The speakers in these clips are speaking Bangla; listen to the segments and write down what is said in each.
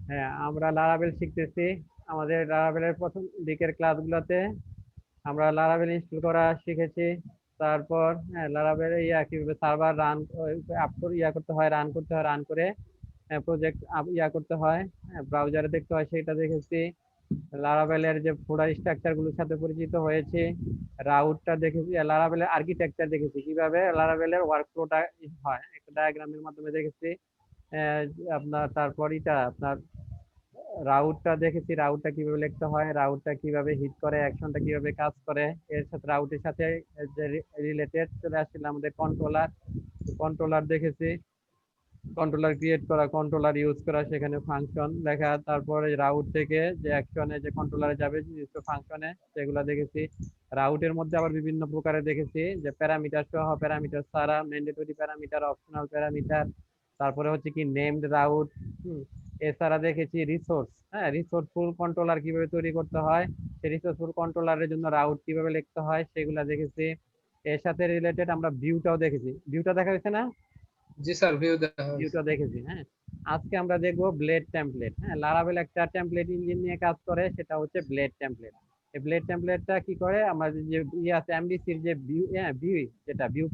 হ্যাঁ, আমরা লারাবেল শিখতেছি। আমাদের লারাবেলের প্রথম দিকের ক্লাসগুলোতে আমরা লারাবেল ইনস্টল করা শিখেছি। তারপর হ্যাঁ, লারাবেল কিভাবে সার্ভার রান আপ করে করতে হয়, রান করতে হয়, রান করে প্রজেক্ট করতে হয়, হ্যাঁ, ব্রাউজারে দেখতে হয়, সেটা দেখেছি। লারাবেলের যে ফোল্ডার স্ট্রাকচার গুলোর সাথে পরিচিত হয়েছে, রাউটটা দেখেছি, লারাবেলের আর্কিটেকচার দেখেছি, কিভাবে লারাবেলের ওয়ার্ক ফ্লোটা হয় একটা ডায়াগ্রামের মাধ্যমে দেখেছি। আহ, আপনার তারপর আপনার রাউটটা দেখেছি, রাউটটা কিভাবে লিখতে হয়, রাউটটা কিভাবে হিট করে, অ্যাকশনটা কিভাবে কাজ করে। এর সাথে রাউটের সাথে যে রিলেটেড চলে আসছিল আমাদের কন্ট্রোলার, কন্ট্রোলার দেখেছি। কন্ট্রোলার ক্রিয়েট করা, কন্ট্রোলার ইউজ করা, সেখানে ফাংশন লেখা, তারপরে রাউট থেকে যে অ্যাকশনে যে কন্ট্রোলারে যাবে নির্দিষ্ট ফাংশনে, সেগুলো দেখেছি। রাউটের মধ্যে আবার বিভিন্ন প্রকারে দেখেছি, যে প্যারামিটার সহ, প্যারামিটার ছাড়া, ম্যান্ডেটরি প্যারামিটার, অপশনাল প্যারামিটার, তারপরে হচ্ছে কি নেমড রাউট। এছাড়া দেখেছি রিসোর্স, হ্যাঁ, রিসোর্সফুল কন্ট্রোলার কিভাবে তৈরি করতে হয়, সেই রিসোর্সফুল কন্ট্রোলারের জন্য রাউট কিভাবে লিখতে হয়, সেগুলা দেখেছি। এর সাথে রিলেটেড আমরা ভিউটাও দেখেছি। ভিউটা দেখা হয়েছে না? জি স্যার, ভিউ দেখা হয়েছে। ভিউটা দেখেছি, হ্যাঁ। আজকে আমরা দেখবো ব্লেড টেমপ্লেট। হ্যাঁ, লারাবেল একটা টেমপ্লেট ইঞ্জিন নিয়ে কাজ করে, সেটা হচ্ছে ব্লেড টেমপ্লেট। এই ব্লেড টেমপ্লেটটা কি করে, আমরা যে আছে এমডিসির যে ভিউ, হ্যাঁ, ভিউ, যেটা ভিউ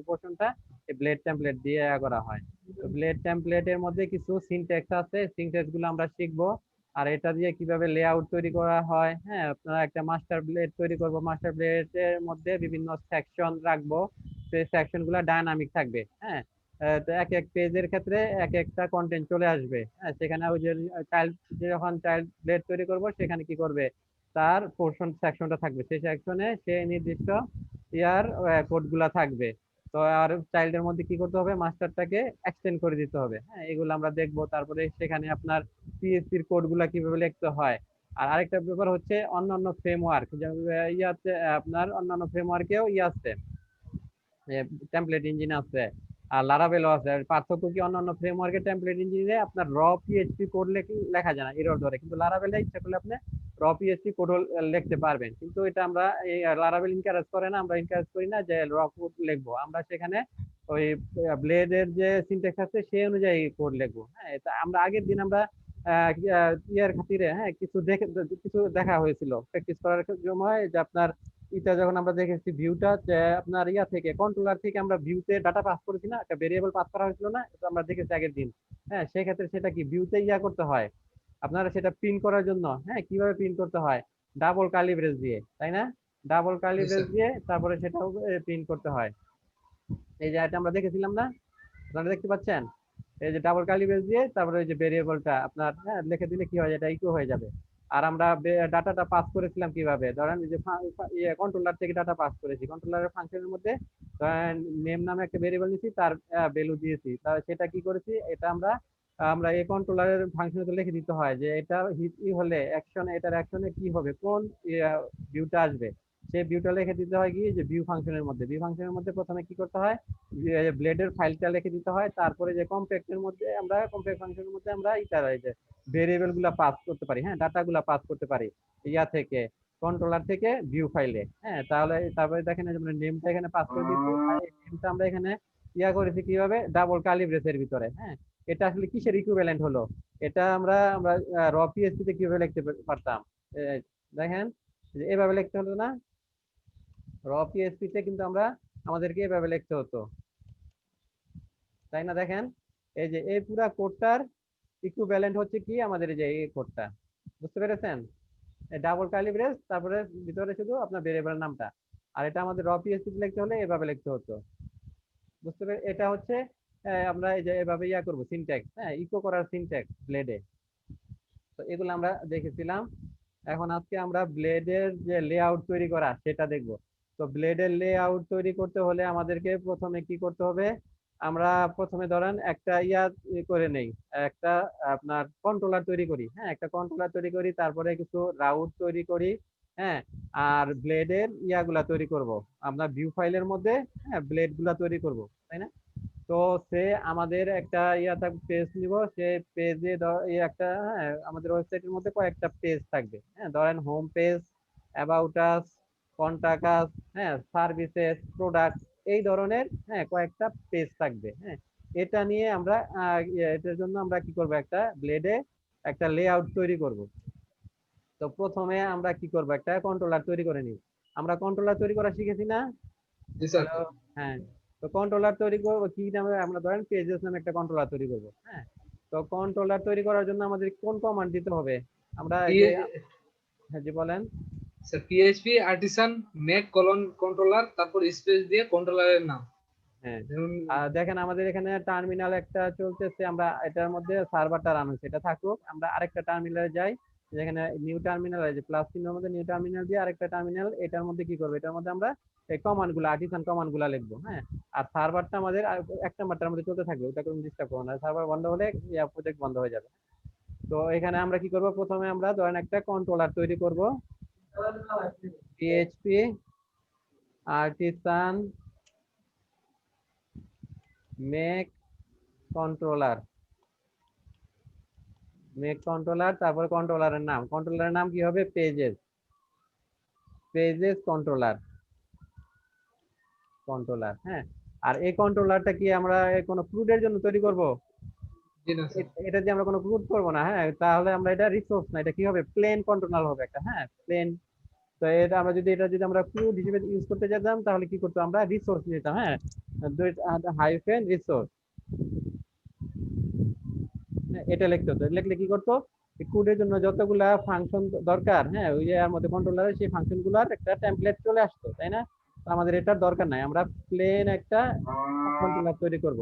পোর্শনটা এই ব্লেড টেমপ্লেট দিয়ে করা হয়। তো ব্লেড টেমপ্লেটের মধ্যে কিছু সিনট্যাক্স আছে, সিনট্যাক্স গুলো আমরা শিখবো। আর এটা দিয়ে কিভাবে লেআউট তৈরি করা হয়, হ্যাঁ, আপনারা একটা মাস্টার ব্লেড তৈরি করবো, মাস্টার ব্লেডের মধ্যে বিভিন্ন সেকশন রাখবো, সেই সেকশন গুলা ডায়নামিক থাকবে, হ্যাঁ। তো এক এক পেজের ক্ষেত্রে এক একটা কন্টেন্ট চলে আসবে, হ্যাঁ, সেখানে ওই যে চাইল্ড, যখন চাইল্ড ব্লেড তৈরি করব, সেখানে কি করবে, তার পোর্শন সেকশনটা থাকবে, সেই সেকশনে সে নির্দিষ্ট ইয়ার কোড গুলা থাকবে। তো আর চাইল্ডের মধ্যে কি করতে হবে, মাস্টারটাকে এক্সটেন্ড করে দিতে হবে, হ্যাঁ, এগুলো আমরা দেখবো। তারপরে সেখানে আপনার পিএসপির কোড গুলা কিভাবে লিখতে হয়। আর আরেকটা ব্যাপার হচ্ছে অন্যান্য ফ্রেমওয়ার্ক, ইয়াতে আপনার অন্যান্য ফ্রেমওয়ার্কেও আছে, টেমপ্লেট ইঞ্জিন আছে, আর লারাভেলও আছে। আর পার্থক্য কি, অন্যান্য ফ্রেমওয়ার্কের টেমপ্লেট ইঞ্জিনে আপনার র পিএইচপি কোড লেখা যায় না, এরর ধরে, কিন্তু লারাভেলে ইচ্ছা করলে আপনি র পিএইচপি কোড লিখতে পারবেন। কিন্তু এটা আমরা এই লারাভেল ইনকারেজ করে না, আমরা ইনকারেজ করি না যে র কোড লিখবো, আমরা সেখানে ওই ব্লেডের যে সিনট্যাক্স আছে সেই অনুযায়ী কোড লিখবো, হ্যাঁ। এটা আমরা আগের দিন আমরা ইয়ার খাতিরে, হ্যাঁ, কিছু দেখা হয়েছিল প্র্যাকটিস করার সময়, যে আপনার এটা যখন আমরা দেখেছি ভিউটা, যে আপনার থেকে কন্ট্রোলার থেকে আমরা ভিউতে ডাটা পাস করেছি না, একটা ভেরিয়েবল পাস করা হয়েছিল না, এটা আমরা দেখেছি আগের দিন। হ্যাঁ, সেক্ষেত্রে সেটা কি ভিউতে করতে হয়, আপনারা সেটা প্রিন্ট করার জন্য, হ্যাঁ, কিভাবে প্রিন্ট করতে হয়, ডাবল কার্লি ব্রেস দিয়ে, তাই না? ডাবল কার্লি জি ব্রেস স্যার। দিয়ে তারপরে সেটাও প্রিন্ট করতে হয়। এই যে এটা আমরা দেখেছিলাম না, আপনারা দেখতে পাচ্ছেন? এই যে ডাবল কার্লি ব্রেস দিয়ে তারপরে ওই যে ভেরিয়েবলটা আপনার, হ্যাঁ, লিখে দিলে কি হয়, এটা ইকো হয়ে যাবে। আর আমরা ডাটাটা পাস করেছিলাম কিভাবে, ধরেন এই যে কন্ট্রোলার থেকে ডাটা পাস করেছি, কন্ট্রোলারের ফাংশনের মধ্যে ধরেন নেম নামে একটা ভেরিয়েবল নিয়েছি, তার ভ্যালু দিয়েছি, তাহলে সেটা কি করেছি, এটা আমরা আমরা এই কন্ট্রোলারের ফাংশনে লিখে দিতে হয় যে এটা হিট হলে অ্যাকশনে, এটার অ্যাকশনে কি হবে, কোন ভিউটা আসবে, সেই ভিউটা লিখে দিতে হয় কি, যে ভিউ ফাংশনের মধ্যে, ভিউ ফাংশনের মধ্যে প্রথমে কি করতে হয়, ব্লেডের ফাইলটা লিখে দিতে হয়, তারপরে যে কম্প্যাক্টের মধ্যে আমরা কম্প্যাক্ট ফাংশনের মধ্যে আমরা যে ভেরিয়েবল গুলা পাস করতে পারি, হ্যাঁ, ডাটা গুলা পাস করতে পারি থেকে, কন্ট্রোলার থেকে ভিউ ফাইলে, হ্যাঁ। তাহলে তারপরে দেখেন আমরা নেমটা এখানে পাস করে দিচ্ছি, আর এই নেমটা আমরা এখানে করেছি কিভাবে, ডাবল কার্লি ব্রেসের ভিতরে, হ্যাঁ। এটা আসলে কিসের ইকুইভ্যালেন্ট হলো, এটা আমরা আমরা র পিএসপি তে কিভাবে লিখতে পারতাম, দেখেন, এভাবে লিখতে হলো না, র পিএসপি তে কিন্তু আমরা আমাদেরকে এভাবে লিখতে হতো, তাই না? দেখেন, এই যে এই পুরা কোডটার ইকুইভ্যালেন্ট হচ্ছে কি আমাদের এই যে এই কোডটা, বুঝতে পেরেছেন? ডাবল কার্লি ব্রেস, তারপরে ভিতরে শুধু আপনার ভেরিয়েবল নামটা। আর এটা আমাদের র পিএসপি লিখতে হলে এভাবে লিখতে হতো, বুঝতে পেরে? এটা হচ্ছে আমরা এই যে এভাবে করবো সিনট্যাক্স, হ্যাঁ, ইকো করার সিনট্যাক্স ব্লেডে। তো এগুলো আমরা দেখেছিলাম। এখন আজকে আমরা ব্লেডের যে লেআউট তৈরি করা সেটা দেখব। তো ব্লেডের লেআউট তৈরি করতে হলে আমাদেরকে প্রথমে কি করতে হবে, আমরা প্রথমে ধরেন একটা করে নেই, একটা আপনার কন্ট্রোলার তৈরি করি, হ্যাঁ, একটা কন্ট্রোলার তৈরি করি, তারপরে কিছু রাউট তৈরি করি, হ্যাঁ। আর ব্লেডের ইয়াগুলা তৈরি করব, আমরা ভিউ ফাইলের মধ্যে, হ্যাঁ, ব্লেড গুলা তৈরি করব, তাই না? তো সে আমাদের একটা পেজ নিব, সে পেজে একটা, হ্যাঁ, আমাদের ওয়েবসাইটের মধ্যে কয়েকটা পেজ থাকবে, হ্যাঁ, ধরেন home page, about us, contact আস, হ্যাঁ, সার্ভিসেস, প্রোডাক্ট, এই ধরনের, হ্যাঁ, কয়েকটা পেজ থাকবে, হ্যাঁ। এটা নিয়ে আমরা এটার জন্য আমরা কি করব, একটা ব্লেডে একটা লেআউট তৈরি করব। তো প্রথমে আমরা কি করব, একটা কন্ট্রোলার তৈরি করে নিই। আমরা কন্ট্রোলার তৈরি করা শিখেছি না? জি স্যার। হ্যালো। হ্যাঁ। তো কন্ট্রোলার তৈরি করব কি নামে, আমরা ধরেন পেজেস নামে একটা কন্ট্রোলার তৈরি করব। হ্যাঁ। তো কন্ট্রোলার তৈরি করার জন্য আমাদের কোন কমান্ড দিতে হবে? আমরা এই যে, হ্যাঁ জি বলেন। Sir PHP artisan make colon controller, তারপর স্পেস দিয়ে কন্ট্রোলারের নাম। হ্যাঁ। ধরুন আর দেখেন আমাদের এখানে টার্মিনাল একটা চলতেছে, আমরা এটার মধ্যে সার্ভারটা রান হচ্ছে, এটা থাকুক। আমরা আরেকটা টার্মিনালে যাই, যেখানে নিউ টার্মিনাল আছে, প্লাস চিহ্নের মধ্যে নিউ টার্মিনাল দিয়ে আরেকটা টার্মিনাল, এটার মধ্যে কি করবো, এটার মধ্যে আমরা এই কমান্ড গুলো, আর্টিসান কমান্ড গুলা লিখবো। হ্যাঁ। আর সার্ভারটা আমাদের এক নাম্বারটার মধ্যে চলতে থাকবে, ওটা কোনো ডিস্টার্ব করবো না, সার্ভার বন্ধ হলে প্রজেক্ট বন্ধ হয়ে যাবে। তো এখানে আমরা কি করব, প্রথমে আমরা ধরেন একটা কন্ট্রোলার তৈরি করব, PHP artisan make controller, make controller, তারপর কন্ট্রোলারের নাম কি হবে, পেজেস, পেজেস কন্ট্রোলার, কন্ট্রোলার। হ্যাঁ। আর এই কন্ট্রোলারটা কি আমরা কোনো ক্রুডের জন্য তৈরি করব? জি না স্যার। এটা দিয়ে আমরা কোনো ক্রুড করবো না। হ্যাঁ, তাহলে আমরা এটা রিসোর্স না, এটা কি হবে, প্লেন কন্ট্রোলার হবে একটা। হ্যাঁ, প্লেন। তো এটা যদি আমরা ক্রুড হিসেবে ইউজ করতে যেতাম, তাহলে কি করতো, আমরা রিসোর্স নিতাম। হ্যাঁ, হাইফেন রিসোর্স, এটা লিখতে হতো। লিখলে কি করতো, কোডের জন্য যতগুলা ফাংশন দরকার, হ্যাঁ, ওই যে এর মধ্যে কন্ট্রোলারে সেই ফাংশন গুলার একটা টেমপ্লেট চলে আসতো, তাই না? তো আমাদের এটার দরকার নাই, আমরা প্লেন একটা কন্ট্রোলার তৈরি করব।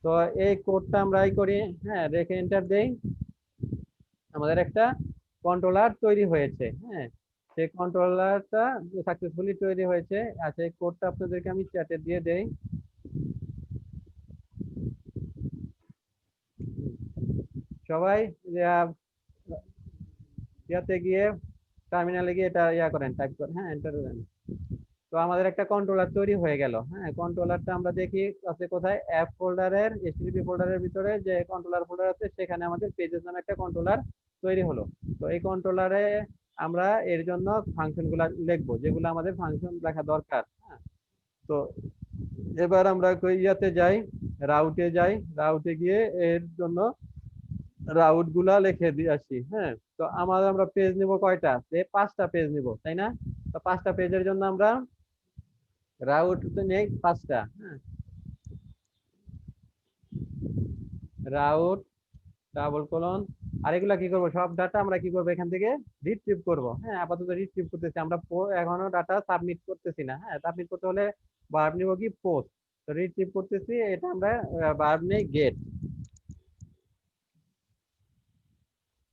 তো এই কোডটা আমরা করি, হ্যাঁ, রেখে এন্টার দেই, আমাদের একটা কন্ট্রোলার তৈরি হয়েছে। হ্যাঁ, সেই কন্ট্রোলারটা সাকসেসফুলি তৈরি হয়েছে। আচ্ছা, এই কোডটা আপনাদেরকে আমি চ্যাটে দিয়ে দেই। সবাই ইয়াতে গিয়ে, টার্মিনালে গিয়ে এটা করেন, টাইপ করেন, হ্যাঁ, এন্টার করেন। তো আমাদের একটা কন্ট্রোলার তৈরি হয়ে গেল। হ্যাঁ, কন্ট্রোলারটা আমরা দেখি আছে কোথায়, অ্যাপ ফোল্ডারের, এইচটিটিপি ফোল্ডারের ভিতরে যে কন্ট্রোলার ফোল্ডার আছে, সেখানে আমাদের পেজেস নামে একটা কন্ট্রোলার তৈরি হলো। তো এই কন্ট্রোলারে আমরা এর জন্য ফাংশন গুলা লিখবো, যেগুলো আমাদের ফাংশন লেখা দরকার। হ্যাঁ। তো এবার আমরা ইয়াতে যাই, রাউটে যাই, রাউটে গিয়ে এর জন্য রাউট গুলা লিখে দিয়ে আসি। হ্যাঁ। তো আমরা পেজ নিব কয়টা, 5টা পেজ নিব, তাই না? তো 5টা পেজের জন্য আমরা রাউট নেই 5টা। হ্যাঁ, রাউট ডাবল কোলন। আর এগুলা কি করবো, সব ডাটা আমরা কি করবো, এখান থেকে রিট্রিভ করব। হ্যাঁ, আপাতত রিট্রিভ করতেছি আমরা, এখনো ডাটা সাবমিট করতেছি না। হ্যাঁ, সাবমিট করতে হলে ভার্ব নিব কি, পোস্ট। তো রিট্রিভ করতেছি, এটা আমরা ভার্ব নেই গেট,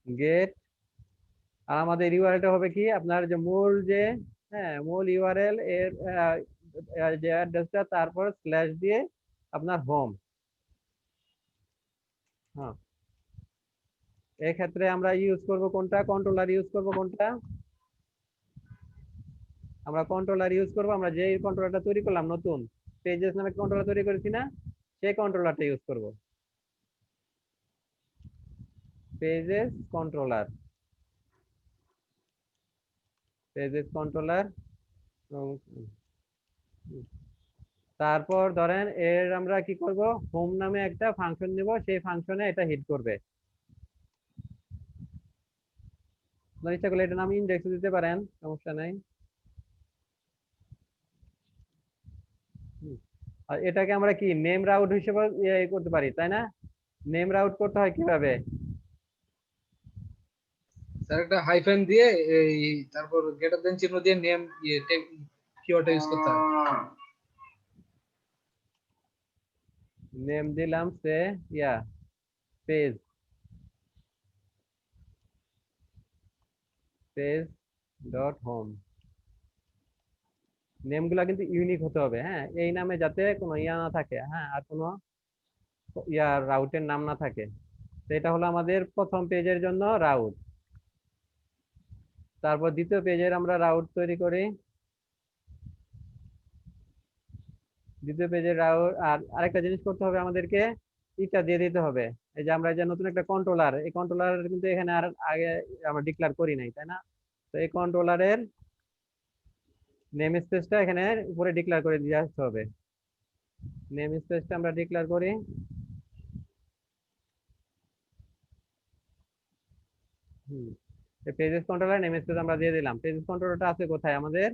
গেট। আর আমাদের ইউআরএলটা হবে কি, আপনার যে মূল যে, হ্যাঁ, মূল ইউআরএল এর যে অ্যাড্রেসটা, তারপর স্ল্যাশ দিয়ে আপনার হোম। হ্যাঁ। এক্ষেত্রে আমরা ইউজ করব কোনটা, কন্ট্রোলার ইউজ করব কোনটা, আমরা কন্ট্রোলার ইউজ করব, আমরা যে কন্ট্রোলারটা তৈরি করলাম নতুন, পেজেস নামে কন্ট্রোলার তৈরি করেছি না, সেই কন্ট্রোলারটা ইউজ করব, পেজেস কন্ট্রোলার, পেজেস কন্ট্রোলার। তারপর ধরেন এর আমরা কি করব, হোম নামে একটা ফাংশন নিব, সেই ফাংশনে এটা হিট করবে। আপনার ইচ্ছা করলে এটা নাম ইন্ডেক্স দিতে পারেন, সমস্যা নাই। আর এটাকে আমরা কি নেম রাউট হিসেবে করতে পারি, তাই না? নেম রাউট করতে হয় কিভাবে, স্যার একটা হাইফেন দিয়ে এই তারপর গ্রেটার দেন চিহ্ন দিয়ে নেম কিওয়ার্ডটা ইউজ করতে হয়। নেম দিলাম সে page, page dot home. Name গুলা কিন্তু ইউনিক হতে হবে। হ্যাঁ, এই নামে যাতে কোনো না থাকে, হ্যাঁ, আর কোনো রাউটের নাম না থাকে। তো এটা হলো আমাদের প্রথম পেজের জন্য রাউট। তারপর দ্বিতীয় পেজের আমরা রাউট তৈরি করি, দ্বিতীয় পেজের রাউট। আর আরেকটা জিনিস করতে হবে আমাদেরকে, ইটা দিয়ে দিতে হবে। এই যে আমরা যে নতুন একটা কন্ট্রোলার, এই কন্ট্রোলার কিন্তু এখানে আর আগে আমরা ডিক্লেয়ার করি নাই, তাই না? তো এই কন্ট্রোলারের নেম স্পেসটা এখানে উপরে ডিক্লেয়ার করে দিয়ে আসতে হবে। নেম স্পেসটা আমরা ডিক্লেয়ার করি, এই পেজেস কন্ট্রোলার নেম স্পেস আমরা দিয়ে দিলাম। পেজেস কন্ট্রোলারটা আছে কোথায়? আমাদের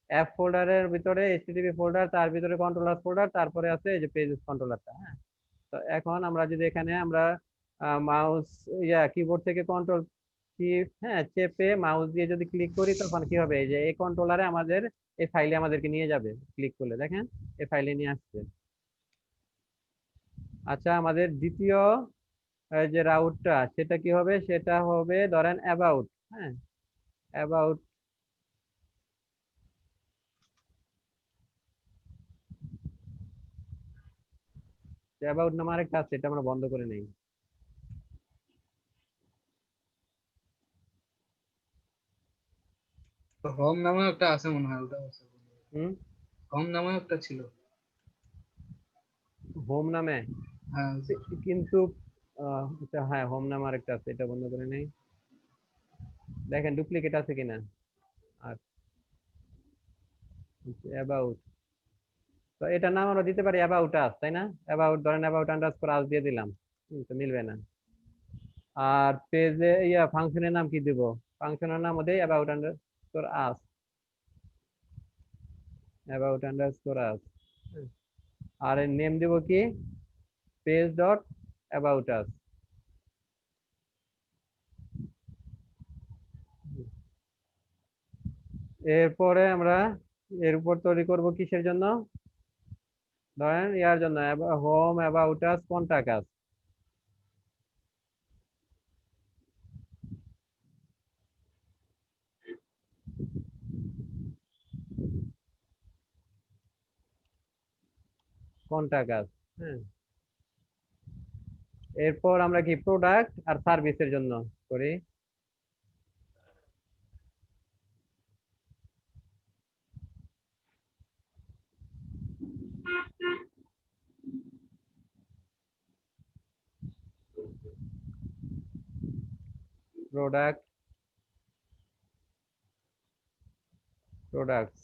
অ্যাপ ফোল্ডারের ভিতরে এইচটিটিপি ফোল্ডার, তার ভিতরে কন্ট্রোলার ফোল্ডার, তারপরে আছে এই যে পেজেস কন্ট্রোলারটা। হ্যাঁ, তো এখন আমরা যদি এখানে আমরা মাউস কিবোর্ড থেকে কন্ট্রোল কি চেপে মাউস দিয়ে যদি ক্লিক করি, তখন কি হবে? এই যে এই কন্ট্রোলারে আমাদের এই ফাইলে আমাদেরকে নিয়ে যাবে। ক্লিক করলে দেখেন এই ফাইলে নিয়ে আসছে। আচ্ছা, আমাদের দ্বিতীয় যে রাউটটা সেটা কি হবে? সেটা হবে ধরেন অ্যাবাউট। হ্যাঁ, অ্যাবাউট। অ্যাবাউট নামে আরেকটা আছে, এটা আমরা বন্ধ করে নেই। হোম নামে একটা আছে মনে হয়, ওটা হুম, হোম নামে একটা ছিল। হোম নামে হ্যাঁ কিন্তু আচ্ছা, হ্যাঁ হোম নামে আরেকটা আছে, এটা বন্ধ করে নেই। দেখেন ডুপ্লিকেট আছে কিনা। আর অ্যাবাউট, তো এটার নাম আমরা দিতে পারি অ্যাবাউট আস, তাই না? অ্যাবাউট ধরেন অ্যাবাউট আন্ডারস্কোর আস দিয়ে দিলাম। তো মিলবে না। আর পেজে ফাংশনের নাম কি দিব? ফাংশনের নাম ওদের about underscore us, about underscore us. আর এর নেম দিব কি? Page dot about us. এরপরে আমরা এর উপর তৈরি করব কিসের জন্য? ধরেন ইয়ার জন্য, home about us contact us. Contact আস। হ্যাঁ, এরপর আমরা কি প্রোডাক্ট আর সার্ভিসের জন্য করি? Product, products.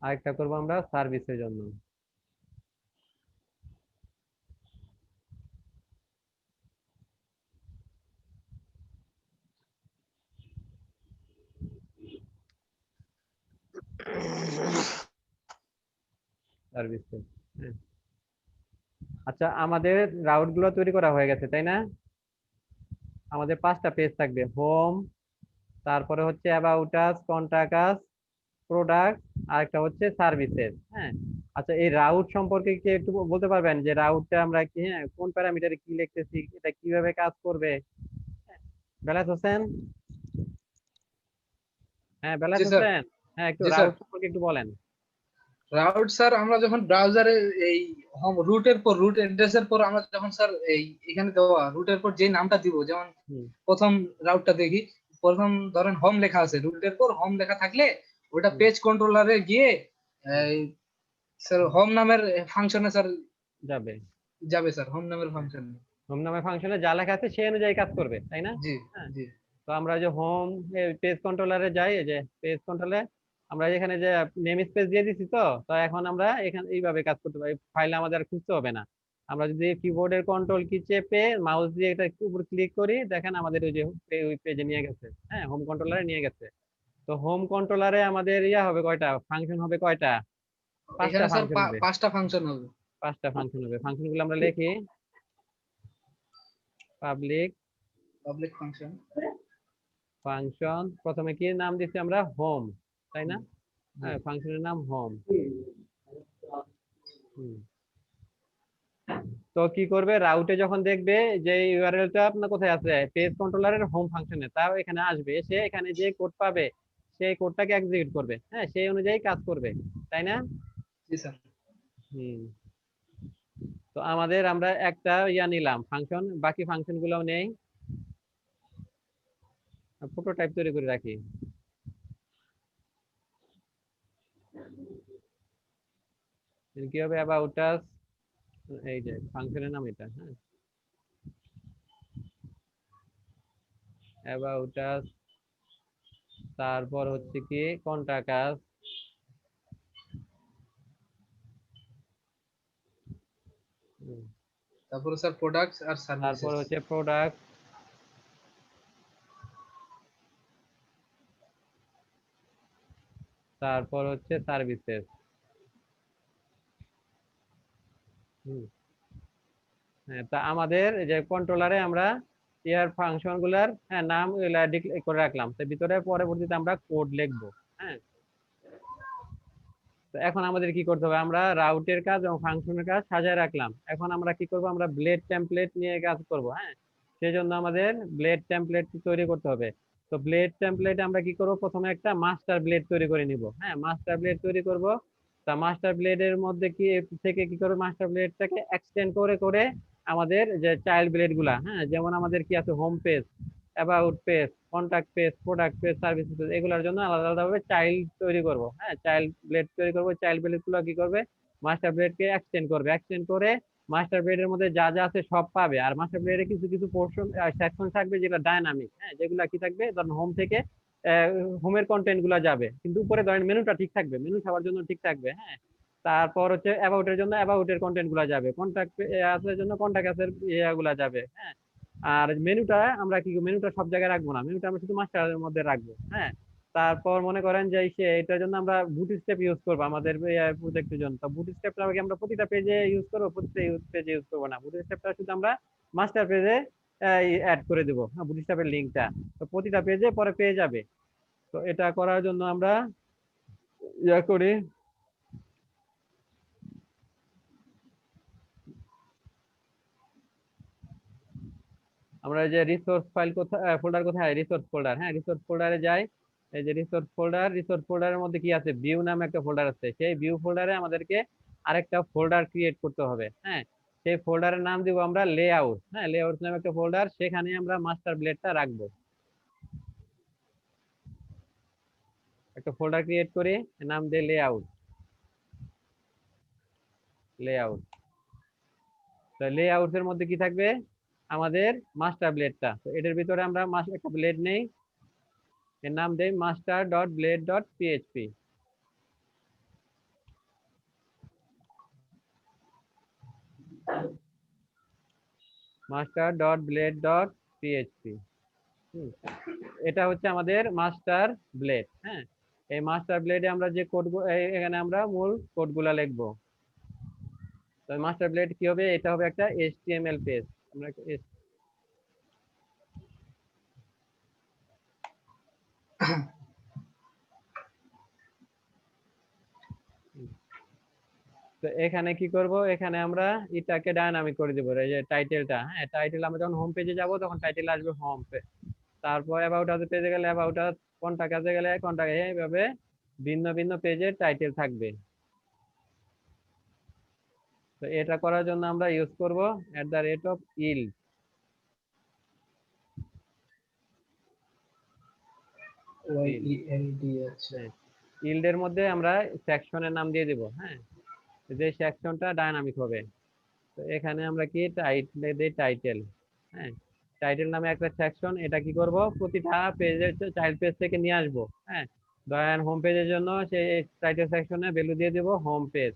আরেকটা করবো আমরা সার্ভিসের জন্য। সার্ভিসের। হ্যাঁ, আচ্ছা, আমাদের রাউট গুলো তৈরি করা হয়ে গেছে, তাই না? আমাদের 5টা পেজ থাকবে। হোম, তারপরে হচ্ছে about us, contact us, product, আর একটা হচ্ছে সার্ভিসেস। হ্যাঁ, আচ্ছা, এই রাউট সম্পর্কে কি একটু বলতে পারবেন যে রাউটটা আমরা কি, কোন প্যারামিটারে কি লিখতেছি, এটা কিভাবে কাজ করবে? বেলায়েত হোসেন, হ্যাঁ জি বেলায়েত স্যার। হোসেন, হ্যাঁ একটু জি স্যার। রাউট সম্পর্কে একটু বলেন। রাউট স্যার, আমরা যখন ব্রাউজারে এই হোম রুটের পর রুট অ্যাড্রেসের পর আমরা যখন স্যার এই এখানে দেওয়া রুটের পর যে নামটা দিব, যেমন হুম, প্রথম রাউটটা দেখি, প্রথম ধরেন হোম লেখা আছে, রুটের পর হোম লেখা থাকলে ওটা হুম, পেজ কন্ট্রোলারে গিয়ে হুম, এই স্যার হোম নামের ফাংশনে স্যার যাবে। যাবে স্যার, হোম নামের ফাংশনে। হোম নামে ফাংশনে যা লেখা আছে সেই অনুযায়ী কাজ করবে, তাই না? জি হ্যাঁ, জি তো আমরা যে হোম পেজ কন্ট্রোলারে যাই, এই যে পেজ কন্ট্রোলে আমরা এখানে যে নেম স্পেস দিয়ে দিছি, তো তো এখন আমরা এখানে এইভাবে কাজ করতে পারি। ফাইলে আমাদের আর খুঁজতে হবে না। আমরা যদি কিবোর্ডের কন্ট্রোল কি চেপে মাউস দিয়ে এটা উপর ক্লিক করি, দেখেন আমাদের ওই যে ওই পেজে নিয়ে গেছে। হ্যাঁ, হোম কন্ট্রোলারে নিয়ে গেছে। তো হোম কন্ট্রোলারে আমাদের হবে কয়টা ফাংশন? হবে কয়টা? 5টা এখানে স্যার ফাংশন হবে। 5টা ফাংশন হবে। 5টা ফাংশন হবে। ফাংশন গুলো আমরা লিখি। Public public function. ফাংশন, প্রথমে কি নাম দিচ্ছি আমরা? হোম, তাই না? হ্যাঁ, ফাংশনের নাম হোম। তো কি করবে? রাউটে যখন দেখবে যে ইউআরএলটা আপনার কোথায় আছে, পেজ কন্ট্রোলারের হোম ফাংশনে, তাও এখানে আসবে, এসে এখানে যে কোড পাবে সেই কোডটাকে এক্সিকিউট করবে। হ্যাঁ, সেই অনুযায়ী কাজ করবে, তাই না? জি স্যার। হুম। তো আমাদের আমরা একটা নিলাম ফাংশন, বাকি ফাংশন গুলোও নেই। প্রোটোটাইপ তৈরি করে রাখি। কি হবে? অ্যাবাউট আস, এই যে ফাংশনের নাম এটা। হ্যাঁ, অ্যাবাউট আস, তারপর হচ্ছে কি কন্টাক্ট আস, তারপরে স্যার প্রোডাক্টস আর তারপর সার্ভিসেস। হচ্ছে প্রোডাক্ট, তারপর হচ্ছে সার্ভিসেস। হ্যাঁ, তা আমাদের এই যে কন্ট্রোলারে আমরা ইয়ার ফাংশন গুলার নাম ডিক্লেয়ার করে রাখলাম, তো ভিতরে পরবর্তীতে আমরা কোড লিখবো। হ্যাঁ, তো এখন আমাদের কি করতে হবে, আমরা রাউটের কাজ এবং ফাংশনের কাজ সাজায় রাখলাম, এখন আমরা কি করব, আমরা ব্লেড টেমপ্লেট নিয়ে কাজ করব। হ্যাঁ, সেই জন্য আমাদের ব্লেড টেমপ্লেট তৈরি করতে হবে। তো ব্লেড টেমপ্লেট আমরা কি করব, প্রথমে একটা মাস্টার ব্লেড তৈরি করে নিব। হ্যাঁ, মাস্টার ব্লেড তৈরি করব। তা মাস্টার ব্লেডের মধ্যে কি থেকে কি করব, মাস্টার ব্লেডটাকে এক্সটেন্ড করে করে আমাদের যে চাইল্ড ব্লেড গুলা, হ্যাঁ, যেমন আমাদের কি আছে, home page, about page, contact page, product page, service page, এগুলোর জন্য আলাদা আলাদা ভাবে চাইল্ড তৈরি করব। হ্যাঁ, চাইল্ড ব্লেড তৈরি করব, চাইল্ড ব্লেড গুলো কি করবে, মাস্টার ব্লেডকে এক্সটেন্ড করবে, এক্সটেন্ড করে মাস্টার ব্লেডের মধ্যে যা যা আছে সব পাবে। আর মাস্টার ব্লেডে কিছু কিছু পোর্শন সেকশন থাকবে যেগুলো ডায়নামিক, হ্যাঁ, যেগুলো কি থাকবে, ধরেন হোম থেকে হোমের কন্টেন্ট গুলা যাবে, কিন্তু উপরে ধরেন মেনুটা ঠিক থাকবে, মেনু সবার জন্য ঠিক থাকবে। হ্যাঁ, তারপর হচ্ছে অ্যাবাউটের জন্য অ্যাবাউটের কন্টেন্ট গুলা যাবে, কন্ট্যাক্ট আছে জন্য কন্ট্যাক্ট আছে ইয়েগুলা যাবে। হ্যাঁ, আর মেনুটা আমরা কি, মেনুটা সব জায়গায় রাখবো না, মেনুটা আমরা শুধু মাস্টারের মধ্যে রাখবো। হ্যাঁ, তারপর মনে করেন যে এটার জন্য আমরা বুট স্টেপ ইউজ করবো আমাদের প্রজেক্টের জন্য। তো বুট স্টেপটা আমরা প্রতিটা পেজে ইউজ করবো, প্রতিটা পেজে ইউজ করবো না, বুট স্টেপটা শুধু আমরা মাস্টার পেজে অ্যাড করে দেবো। হ্যাঁ, বুট স্টেপের লিঙ্কটা তো প্রতিটা পেজে পরে পেয়ে যাবে। তো এটা করার জন্য আমরা ইয়া করি, আমরা এই যে রিসোর্স ফাইল কোথায়, ফোল্ডার কোথায়, রিসোর্স ফোল্ডার। হ্যাঁ, রিসোর্স ফোল্ডারে যাই, এই যে রিসোর্স ফোল্ডার, রিসোর্স ফোল্ডারের মধ্যে কি আছে, ভিউ নামে একটা ফোল্ডার আছে, সেই ভিউ ফোল্ডারে আমাদেরকে আরেকটা ফোল্ডার ক্রিয়েট করতে হবে। হ্যাঁ, সেই ফোল্ডারের নাম দিব আমরা লেআউট। হ্যাঁ, লেআউট নামে একটা ফোল্ডার, সেখানে আমরা মাস্টার ব্লেডটা রাখবো। একটা ফোল্ডার ক্রিয়েট করে নাম দিয়ে লেআউট, লেআউট। তো লেআউট এর মধ্যে কি থাকবে, আমাদের মাস্টার ব্লেডটা। তো এটার ভিতরে আমরা একটা ব্লেড নেই, এর নাম দেই master dot blade dot PHP. Master dot blade dot PHP, এটা হচ্ছে আমাদের মাস্টার ব্লেড। হ্যাঁ, এই মাস্টার ব্লেডে আমরা যে কোড, এখানে আমরা মূল কোডগুলা লিখবো। তো মাস্টার ব্লেড কি হবে, এটা হবে একটা এইচটিএমএল পেজ। আমরা তো এখানে কি করব, এখানে আমরা এটাকে ডায়নামিক করে দিব, এই যে টাইটেলটা। হ্যাঁ, টাইটেল আমরা যখন হোম পেজে যাব তখন টাইটেল আসবে হোম পেজ, তারপর অ্যাবাউট আস পেজে গেলে অ্যাবাউট আস, কন্টাক্ট আসে গেলে কন্টাক্ট, এইভাবে ভিন্ন ভিন্ন পেজের টাইটেল থাকবে। তো এটা করার জন্য আমরা ইউজ করব @ইল্ড। YELD, আচ্ছা। ইল্ডের মধ্যে আমরা সেকশনের নাম দিয়ে দিব। হ্যাঁ, যে সেকশনটা ডায়নামিক হবে। তো এখানে আমরা কি টাইটেল দেই, টাইটেল। হ্যাঁ, টাইটেল নামে একটা সেকশন, এটা কি করব, প্রতিটা পেজের চাইল্ড পেজ থেকে নিয়ে আসবো। হ্যাঁ, ধরেন হোম পেজের জন্য সেই টাইটেল সেকশনে ভ্যালু দিয়ে দিব হোম পেজ,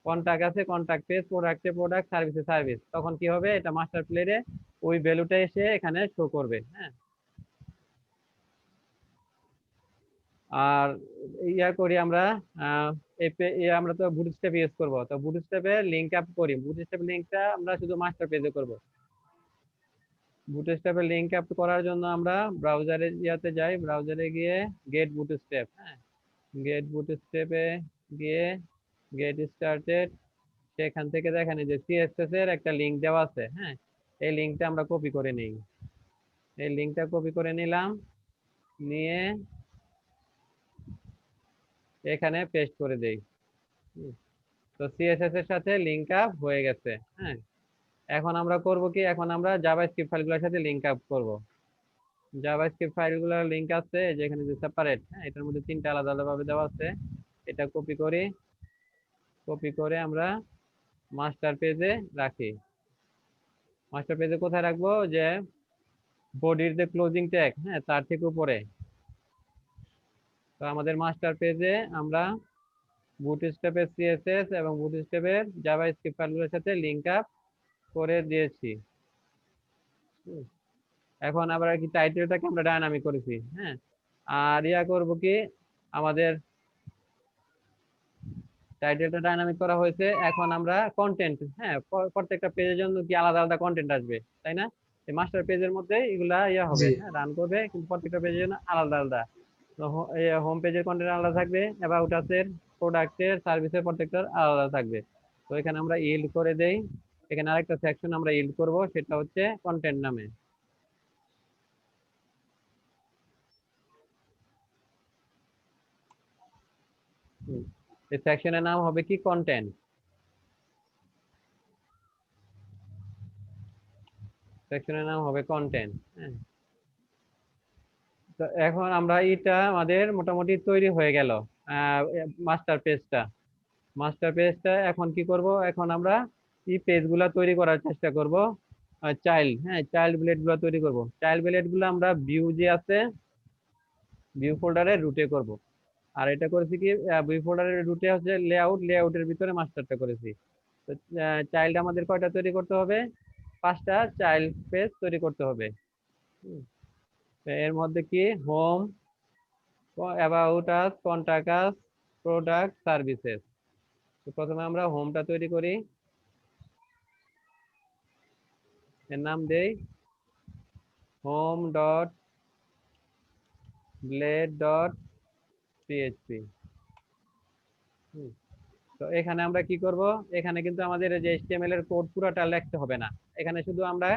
কন্টাক্ট আছে কন্টাক্ট পেজ, প্রোডাক্টে প্রোডাক্ট, সার্ভিসে সার্ভিস। তখন কি হবে, এটা মাস্টার প্লেটে ওই ভ্যালুটা এসে এখানে শো করবে। হ্যাঁ, আর ইয়া করি আমরা, আমরা তো বুটস্ট্র্যাপ ইউজ করব, তো বুটস্ট্র্যাপে লিংক আপ করি, বুটস্ট্র্যাপ লিংকটা আমরা শুধু মাস্টার পেজে করব। বুটস্ট্র্যাপে লিংক আপ করার জন্য আমরা ব্রাউজারে ইয়াতে যাই, ব্রাউজারে গিয়ে গেট বুটস্ট্র্যাপ। হ্যাঁ, গেট বুটস্ট্র্যাপে গিয়ে গেট স্টার্টেড, সেখান থেকে দেখেন যে সিএসএস এর একটা লিংক দেওয়া আছে। হ্যাঁ, এই লিংকটা আমরা কপি করে নিই, এই লিংকটা কপি করে নিলাম, নিয়ে এখানে পেস্ট করে দেই। তো সিএসএস এর সাথে লিংক আপ হয়ে গেছে। হ্যাঁ, এখন আমরা করব কি, এখন আমরা জাভাস্ক্রিপ্ট ফাইলগুলোর সাথে লিংক আপ করব। জাভাস্ক্রিপ্ট ফাইলগুলোর লিংক আছে যেখানে যে সেপারেট। হ্যাঁ, এটার মধ্যে তিনটা আলাদা আলাদা ভাবে দেওয়া আছে, এটা কপি করি, কপি করে আমরা মাস্টার পেজে রাখি। মাস্টার পেজে কোথায় রাখবো, যে বডির যে ক্লোজিং ট্যাগ, হ্যাঁ, তার ঠিক উপরে। তো আমাদের মাস্টার পেজে আমরা বুটস্ট্র্যাপের সিএসএস এবং বুটস্ট্র্যাপের জাভাস্ক্রিপ্ট ফাইলগুলোর সাথে লিংক আপ করে দিয়েছি। এখন আবার কি টাইটেলটাকে আমরা ডায়নামিক করেছি। হ্যাঁ, আর ইয়া করব কি, আমাদের টাইটেলটা ডাইনামিক করা হয়েছে। এখন আমরা কন্টেন্ট, হ্যাঁ, প্রত্যেকটা পেজের জন্য কি আলাদা আলাদা কন্টেন্ট আসবে, তাই না? এই মাস্টার পেজের মধ্যে এগুলা ইয়া হবে, জি হ্যাঁ, রান করবে, কিন্তু প্রত্যেকটা পেজের জন্য আলাদা আলাদা। তো হোম পেজের কন্টেন্ট আলাদা থাকবে, অ্যাবাউট আসের, প্রোডাক্টের, সার্ভিসের প্রত্যেকটার আলাদা থাকবে। তো এখানে আমরা ইল্ড করে দেই। এখানে আরেকটা সেকশন আমরা ইল্ড করব, সেটা হচ্ছে কন্টেন্ট নামে। এই সেকশনের নাম হবে কি? কন্টেন্ট। সেকশনের নাম হবে কন্টেন্ট। হ্যাঁ, তো এখন আমরা এটা আমাদের মোটামুটি তৈরি হয়ে গেল মাস্টার পেজটা। মাস্টার পেজটা এখন কি করব? এখন আমরা এই পেজগুলা তৈরি করার চেষ্টা করব। চাইল্ড, হ্যাঁ, চাইল্ড বুলেট গুলো তৈরি করব। চাইল্ড বুলেট গুলো আমরা ভিউ যে আছে, ভিউ ফোল্ডারে রুটে করব। আর এটা করেছি কি, ভিউ ফোল্ডারের রুটে হচ্ছে লেআউট, লেআউটের ভিতরে মাস্টারটা করেছি। তো চাইল্ড আমাদের কয়টা তৈরি করতে হবে? 5টা চাইল্ড পেজ তৈরি করতে হবে। হুম, তো এর মধ্যে কি, home, about us, contact us, product, services. তো প্রথমে আমরা হোমটা তৈরি করি। এর নাম দেই home dot blade dot PHP. তো এখানে আমরা কি করব? এখানে কিন্তু আমাদের এই যে এইচটিএমএল এর কোড পুরোটা লিখতে হবে না। এখানে শুধু আমরা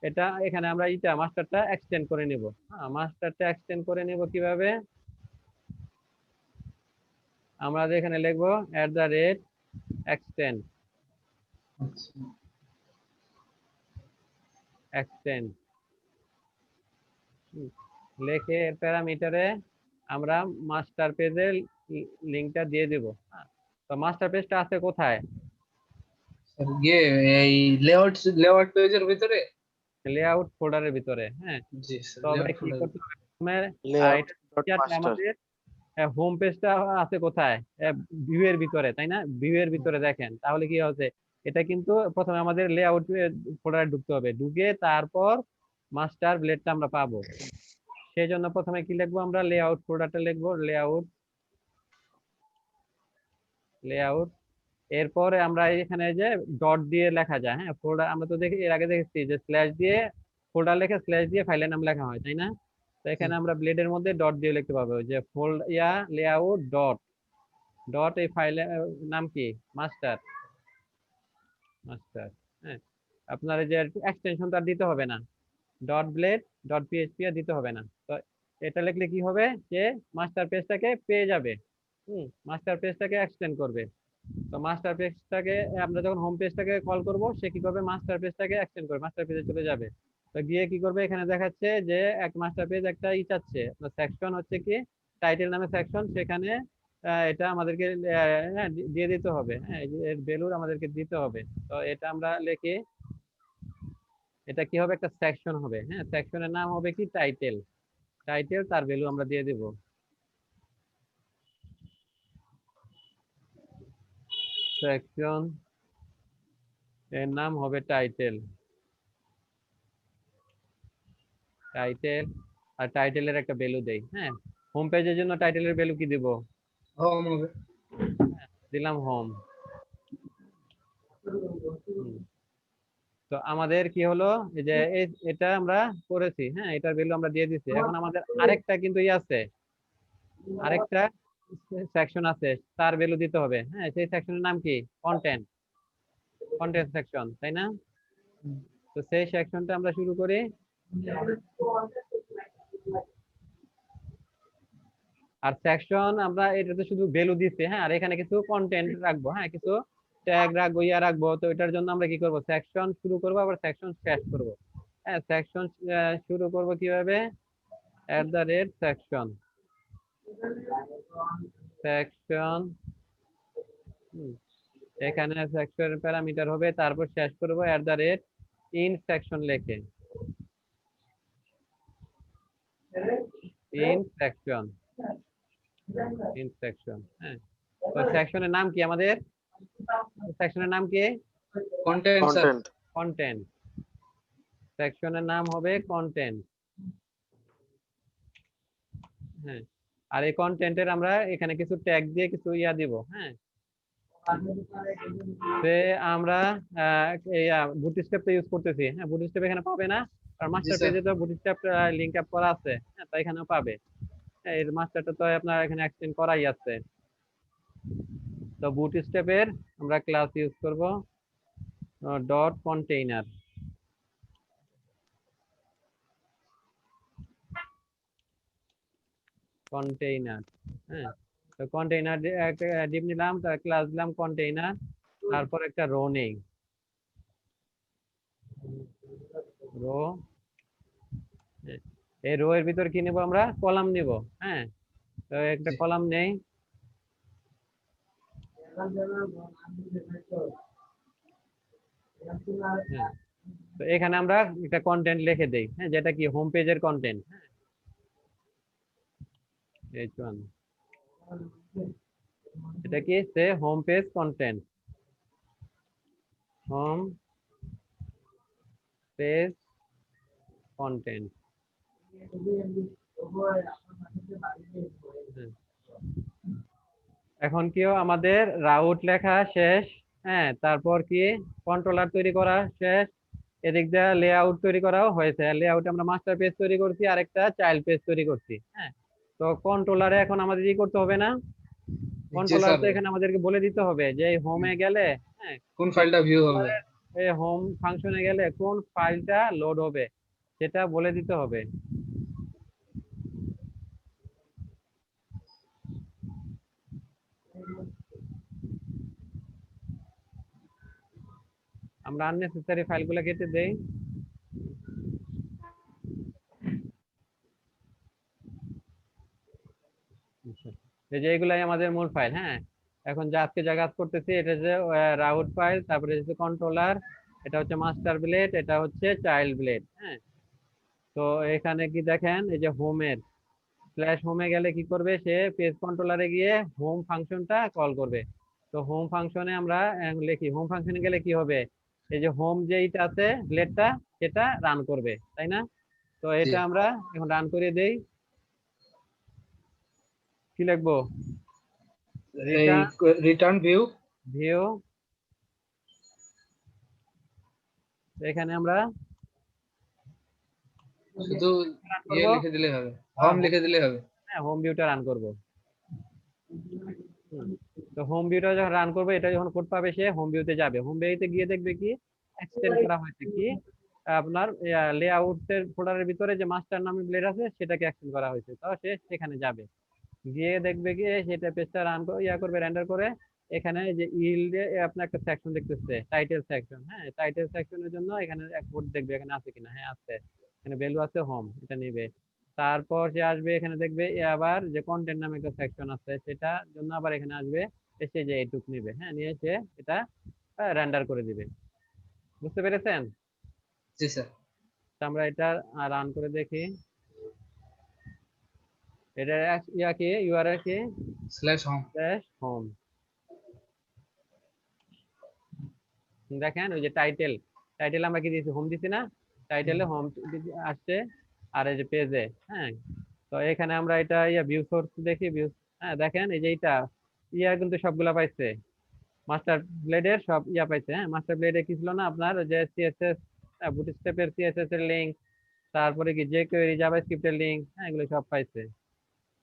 এটা, এখানে আমরা এটা মাস্টারটা এক্সটেন্ড করে নিব। হ্যাঁ, মাস্টারটা এক্সটেন্ড করে নিব কিভাবে? আমরা এখানে লিখবো @extend, আচ্ছা এক্সটেন্ড লিখে এর প্যারামিটারে আমরা মাস্টার পেজের লিংকটা দিয়ে দিব। হ্যাঁ, তো মাস্টার পেজটা আছে কোথায়? স্যার ইয়ে এই লেআউট লেআউট পেজের ভিতরে। লেআউট ফোল্ডারের ভিতরে। হ্যাঁ, জি স্যার তবে লেআউট কি ফোল্ডার। করতে হবে প্রথমে? লেআউট এটা ডট মাস্টার। আমাদের হোম পেজটা আছে কোথায়? ভিউ এর ভিতরে, তাই না? ভিউ এর ভিতরে দেখেন, তাহলে কি হচ্ছে, এটা কিন্তু প্রথমে আমাদের লেআউট ফোল্ডারে ঢুকতে হবে, ঢুকে তারপর মাস্টার ব্লেডটা আমরা পাবো। সেই জন্য প্রথমে কি লিখবো? আমরা লেআউট ফোল্ডারটা লিখবো, লেআউট, লেআউট। এরপরে আমরা এখানে যে ডট দিয়ে লেখা যায়, হ্যাঁ, ফোল্ডার আমরা তো দেখি, এর আগে দেখেছি যে স্ল্যাশ দিয়ে ফোল্ডার লেখা, স্ল্যাশ দিয়ে ফাইলের নাম লেখা হয়, তাই না? তো জি এখানে আমরা ব্লেডের মধ্যে ডট দিয়ে লিখতে পাবো যে ফোল্ড ইয়া লেআউট ডট, ডট এই ফাইলের নাম কি? Master, master. হ্যাঁ, আপনার এই যে এক্সটেনশনটা দিতে হবে না, ডট ব্লেড ডট পিএইচপি আর দিতে হবে না। তো এটা লিখলে কি হবে, যে মাস্টার পেজটাকে পেয়ে যাবে। মাস্টার পেজটাকে এক্সটেন্ড করবে। তো মাস্টার পেজটাকে আমরা যখন হোম পেজটাকে কল করব, সে কি করবে? মাস্টার পেজটাকে এক্সটেন্ড করবে, মাস্টার পেজে চলে যাবে। তো গিয়ে কি করবে? এখানে দেখাচ্ছে যে এক মাস্টার পেজ একটা চাচ্ছে, সেকশন হচ্ছে কি, টাইটেল নামে সেকশন, সেখানে এটা আমাদেরকে হ্যাঁ, দিয়ে দিতে হবে। হ্যাঁ, এই যে এর ভ্যালু আমাদেরকে দিতে হবে। তো এটা আমরা লিখে, এটা কি হবে? একটা সেকশন হবে। হ্যাঁ, সেকশনের নাম হবে কি? টাইটেল। টাইটেল, তার ভ্যালু আমরা দিয়ে দিব। সেকশন এর নাম হবে টাইটেল, টাইটেল। আর টাইটেলের একটা ভ্যালু দেই। হ্যাঁ, হোম পেজের জন্য টাইটেলের ভ্যালু কি দিব? হোম হবে। দিলাম হোম। তো আমাদের কি হলো, এই যে এটা আমরা করেছি, হ্যাঁ, এটার ভ্যালু আমরা দিয়ে দিচ্ছি। এখন আমাদের আরেকটা কিন্তু আছে, আরেকটা সেকশন আছে, তার ভ্যালু দিতে হবে। হ্যাঁ, সেই সেকশনের নাম কি? কন্টেন্ট, কন্টেন্ট সেকশন, তাই না? তো সেই সেকশনটা আমরা শুরু করি। আর সেকশন আমরা এটাতে শুধু ভ্যালু দিচ্ছি, হ্যাঁ, আর এখানে কিছু কন্টেন্ট রাখবো, হ্যাঁ, কিছু ট্যাগ রাখবো, ইয়া রাখবো। তো এটার জন্য আমরা কি করব? সেকশন শুরু করব, আবার সেকশন শেষ করব। হ্যাঁ, সেকশন শুরু করব কিভাবে? @section, সেকশন, এখানে সেকশন প্যারামিটার হবে, তারপর শেষ করব @in section লিখে, in section, in section। হ্যাঁ, তো সেকশনের নাম কি আমাদের? সেকশনের নাম কি? Content sir. কন্টেন্ট। কন্টেন্ট। সেকশনের নাম হবে কন্টেন্ট। হ্যাঁ, আর এই কন্টেন্টের আমরা এখানে কিছু ট্যাগ দিয়ে কিছু ইয়া দিব। হ্যাঁ, আমরা এই বুটস্ট্র্যাপ ইউজ করতেছি। হ্যাঁ, বুটস্ট্র্যাপ এখানে পাবে না, আর জি মাস্টার স্যার। পেজে তো বুটস্ট্র্যাপ লিংক আপ করা আছে। হ্যাঁ, তো এখানেও পাবে। হ্যাঁ, এর মাস্টারটা তো আপনার এখানে এক্সটেন্ড করাই আছে। তো বুটস্ট্র্যাপের আমরা ক্লাস ইউজ করব ডট কন্টেইনার। কন্টেইনার, হ্যাঁ, তো কন্টেইনার একটা ডিপ নিলাম, তার ক্লাস দিলাম কন্টেইনার, তারপর একটা রো নেই, রো। এই রো এর ভিতর কি নেব আমরা? কলাম নিব। হ্যাঁ, তো একটা জি কলাম নেই। হ্যাঁ, তো এখানে আমরা একটা কন্টেন্ট লিখে দেই, হ্যাঁ, যেটা কি হোম পেজের কন্টেন্ট। H1, এটা কি সে home page content, home page content. এখন কি আমাদের রাউট লেখা শেষ। হ্যাঁ, তারপর কি কন্ট্রোলার তৈরি করা শেষ। এদিক দিয়ে লেআউট তৈরি করাও হয়েছে। লেআউটে আমরা মাস্টার পেজ তৈরি করছি আর একটা চাইল্ড পেজ তৈরি করছি। হ্যাঁ, তো কন্ট্রোলারে এখন আমাদের কি করতে হবে না? জি কন্ট্রোলার স্যার। তো এখানে আমাদেরকে বলে দিতে হবে যে হোমে গেলে, হ্যাঁ, কোন ফাইলটা ভিউ হবে? হোম ফাংশনে গেলে কোন ফাইলটা লোড হবে সেটা বলে দিতে হবে। আমরা আননেসেসারি ফাইলগুলো কেটে দেই। আচ্ছা, এই যে এগুলাই আমাদের মূল ফাইল। হ্যাঁ, এখন যে আজকে যা কাজ করতেছি এটা যে রাউট ফাইল, তারপরে হচ্ছে কন্ট্রোলার, এটা হচ্ছে মাস্টার ব্লেড, এটা হচ্ছে চাইল্ড ব্লেড। হ্যাঁ, তো এখানে কি দেখেন, এই যে হোমের স্ল্যাশ হোমে গেলে কি করবে, সে পেজ কন্ট্রোলারে গিয়ে হোম ফাংশনটা কল করবে। তো হোম ফাংশনে আমরা লিখি, হোম ফাংশনে গেলে কি হবে, এই যে হোম যেইটা আছে ব্লেডটা, সেটা রান করবে, তাই না? তো জি। এটা আমরা এখন রান করে দেই। কি লিখবো? এই রিটার্ন রিটার্ন ভিউ। ভিউ। এখানে আমরা শুধু রান ইয়ে করবো, লিখে দিলেই হবে, হোম লিখে দিলেই হবে। হ্যাঁ, হোম ভিউটা রান করব। তো হোম ভিউটা যখন রান করবে, এটা যখন কোড পাবে সে হোম ভিউতে যাবে। হোম ভিউতে গিয়ে দেখবে কি এক্সটেন্ড করা হয়েছে কি আপনার লেআউটের ফোল্ডারের ভিতরে যে মাস্টার নামে ব্লেড আছে সেটাকে এক্সটেন্ড করা হয়েছে, তো সে সেখানে যাবে। গিয়ে দেখবে কি সেটা পেজটা রান করে করবে, রেন্ডার করে। এখানে যে ইল্ডে আপনার একটা সেকশন দেখতেছে, টাইটেল সেকশন। হ্যাঁ, টাইটেল সেকশনের জন্য এখানে এক কোড দেখবে এখানে আছে কিনা। হ্যাঁ, আছে। এখানে ভ্যালু আছে, হোম, এটা নিবে। তারপর সে আসবে, এখানে দেখবে আবার যে কন্টেন্ট নামে একটা সেকশন আছে, সেটা জন্য আবার এখানে আসবে, এসে যে এইটুক নিবে। হ্যাঁ, নিয়ে সে এটা রেন্ডার করে দিবে। বুঝতে পেরেছেন? জি স্যার। তো আমরা এটা রান করে দেখি। এটা ইয়া কি ইউআরএল কি স্ল্যাশ হোম। হোম। দেখেন ওই যে টাইটেল, টাইটেল আমরা কি দিয়েছি, হোম দিছি না? টাইটেলে হোম আসছে। আর এই যে পেজে, হ্যাঁ, তো এখানে আমরা এটা ভিউ সোর্স দেখি, ভিউ। হ্যাঁ, দেখেন এই যে এইটা কিন্তু সবগুলা পাইছে, মাস্টার ব্লেডের সব পাইছে। হ্যাঁ, মাস্টার ব্লেডে কি ছিল না আপনার, ওই যে সিএসএস, বুটস্ট্র্যাপের সিএসএস এর লিংক, তারপরে কি যে কোয়েরি জাভাস্ক্রিপ্টের লিংক, হ্যাঁ, এগুলো সব পাইছে।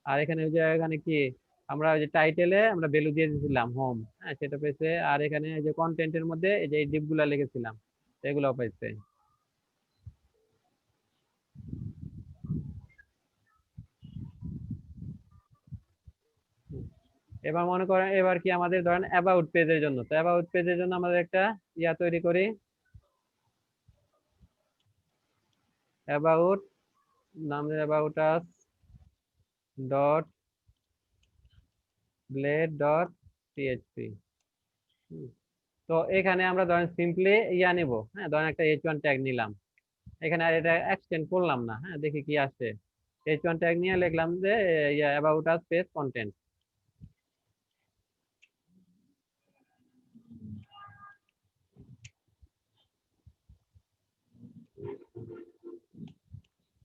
আর এখানে ওই যে এখানে কি আমরা ওই যে টাইটেলে আমরা ভ্যালু দিয়ে দিয়েছিলাম হোম, হ্যাঁ, সেটা পেয়েছে। আর এখানে এই যে কন্টেন্টের মধ্যে এই যে ডিপ গুলা লিখেছিলাম, এগুলোও পাইছে। এবার মনে করেন, এবার কি আমাদের ধরেন অ্যাবাউট পেজের জন্য, তো অ্যাবাউট পেজের জন্য আমাদের একটা তৈরি করি, অ্যাবাউট, নাম about us dot blade dot PHP. তো এখানে আমরা ধরেন সিম্পলি নিব। হ্যাঁ, ধরেন একটা H1 ট্যাগ নিলাম, এখানে আর এটা এক্সটেন্ড করলাম না। হ্যাঁ, দেখি কি আসে। H1 ট্যাগ নিয়ে লিখলাম যে about us page content.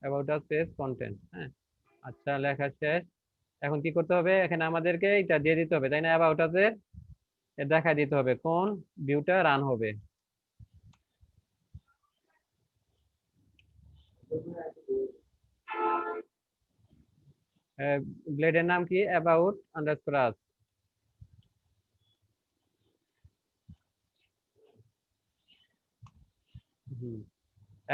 About us page content. হ্যাঁ, আচ্ছা, লেখা শেষ। এখন কি করতে হবে, এখানে আমাদেরকে এটা দিয়ে দিতে হবে, তাই না? অ্যাবাউট আস এর দেখা দিতে হবে কোন ভিউটা রান হবে। ব্লেডের নাম কি? অ্যাবাউট আন্ডারস্কোর আস।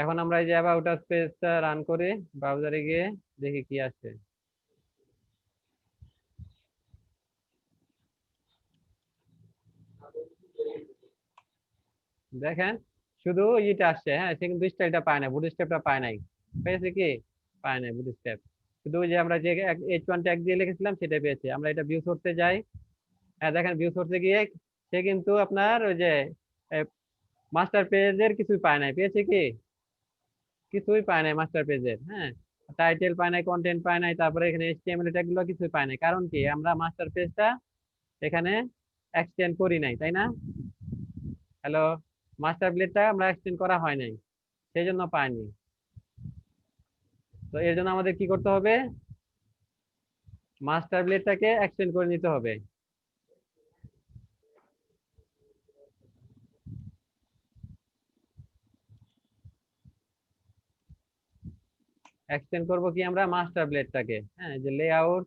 এখন আমরা এই যে অ্যাবাউট আস পেজটা রান করে ব্রাউজারে গিয়ে দেখি কি আসছে। দেখেন শুধু ইটা আসছে, হ্যাঁ সে কিন্তু স্টাইলটা পায় না, বুট স্টেপটা পায় নাই। পেয়েছে কি? পায় নাই বুট স্টেপ। শুধু ওই যে আমরা যে H1 ট্যাগ দিয়ে লিখেছিলাম সেটা পেয়েছে। আমরা এটা ভিউ সোর্সে যাই। হ্যাঁ দেখেন ভিউ সোর্সে গিয়ে সে কিন্তু আপনার ওই যে মাস্টার পেজের কিছুই পায় নাই। পেয়েছে কি? কিছুই পায় নাই মাস্টার পেজের। হ্যাঁ, টাইটেল পায় নাই, কন্টেন্ট পায় নাই, তারপরে এখানে HTML ট্যাগ গুলো কিছুই পায় নাই। কারণ কি? আমরা মাস্টার পেজটা এখানে এক্সটেন্ড করি নাই, তাই না? হ্যালো, মাস্টার ব্লেডটা আমরা এক্সটেন্ড করা হয় নাই, সেই জন্য পাইনি। তো এর জন্য আমাদের কি করতে হবে? মাস্টার ব্লেডটাকে এক্সটেন্ড করে নিতে হবে। এক্সটেন্ড করব কি আমরা? মাস্টার ব্লেডটাকে। হ্যাঁ, যে layout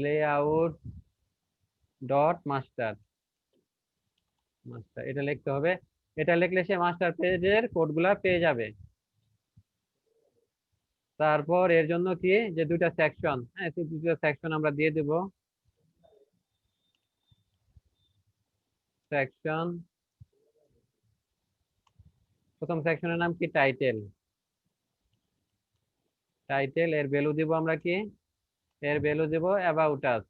layout dot master master এটা লিখতে হবে। এটা লিখলে সে মাস্টার পেজের কোডগুলা পেয়ে যাবে। তারপর এর জন্য কি, যে দুইটা সেকশন, হ্যাঁ সেই দুইটা সেকশন আমরা দিয়ে দেব। সেকশন, প্রথম সেকশনের নাম কি? টাইটেল। টাইটেল এর ভ্যালু দিব আমরা কি? এর ভ্যালু দেব অ্যাবাউট আস।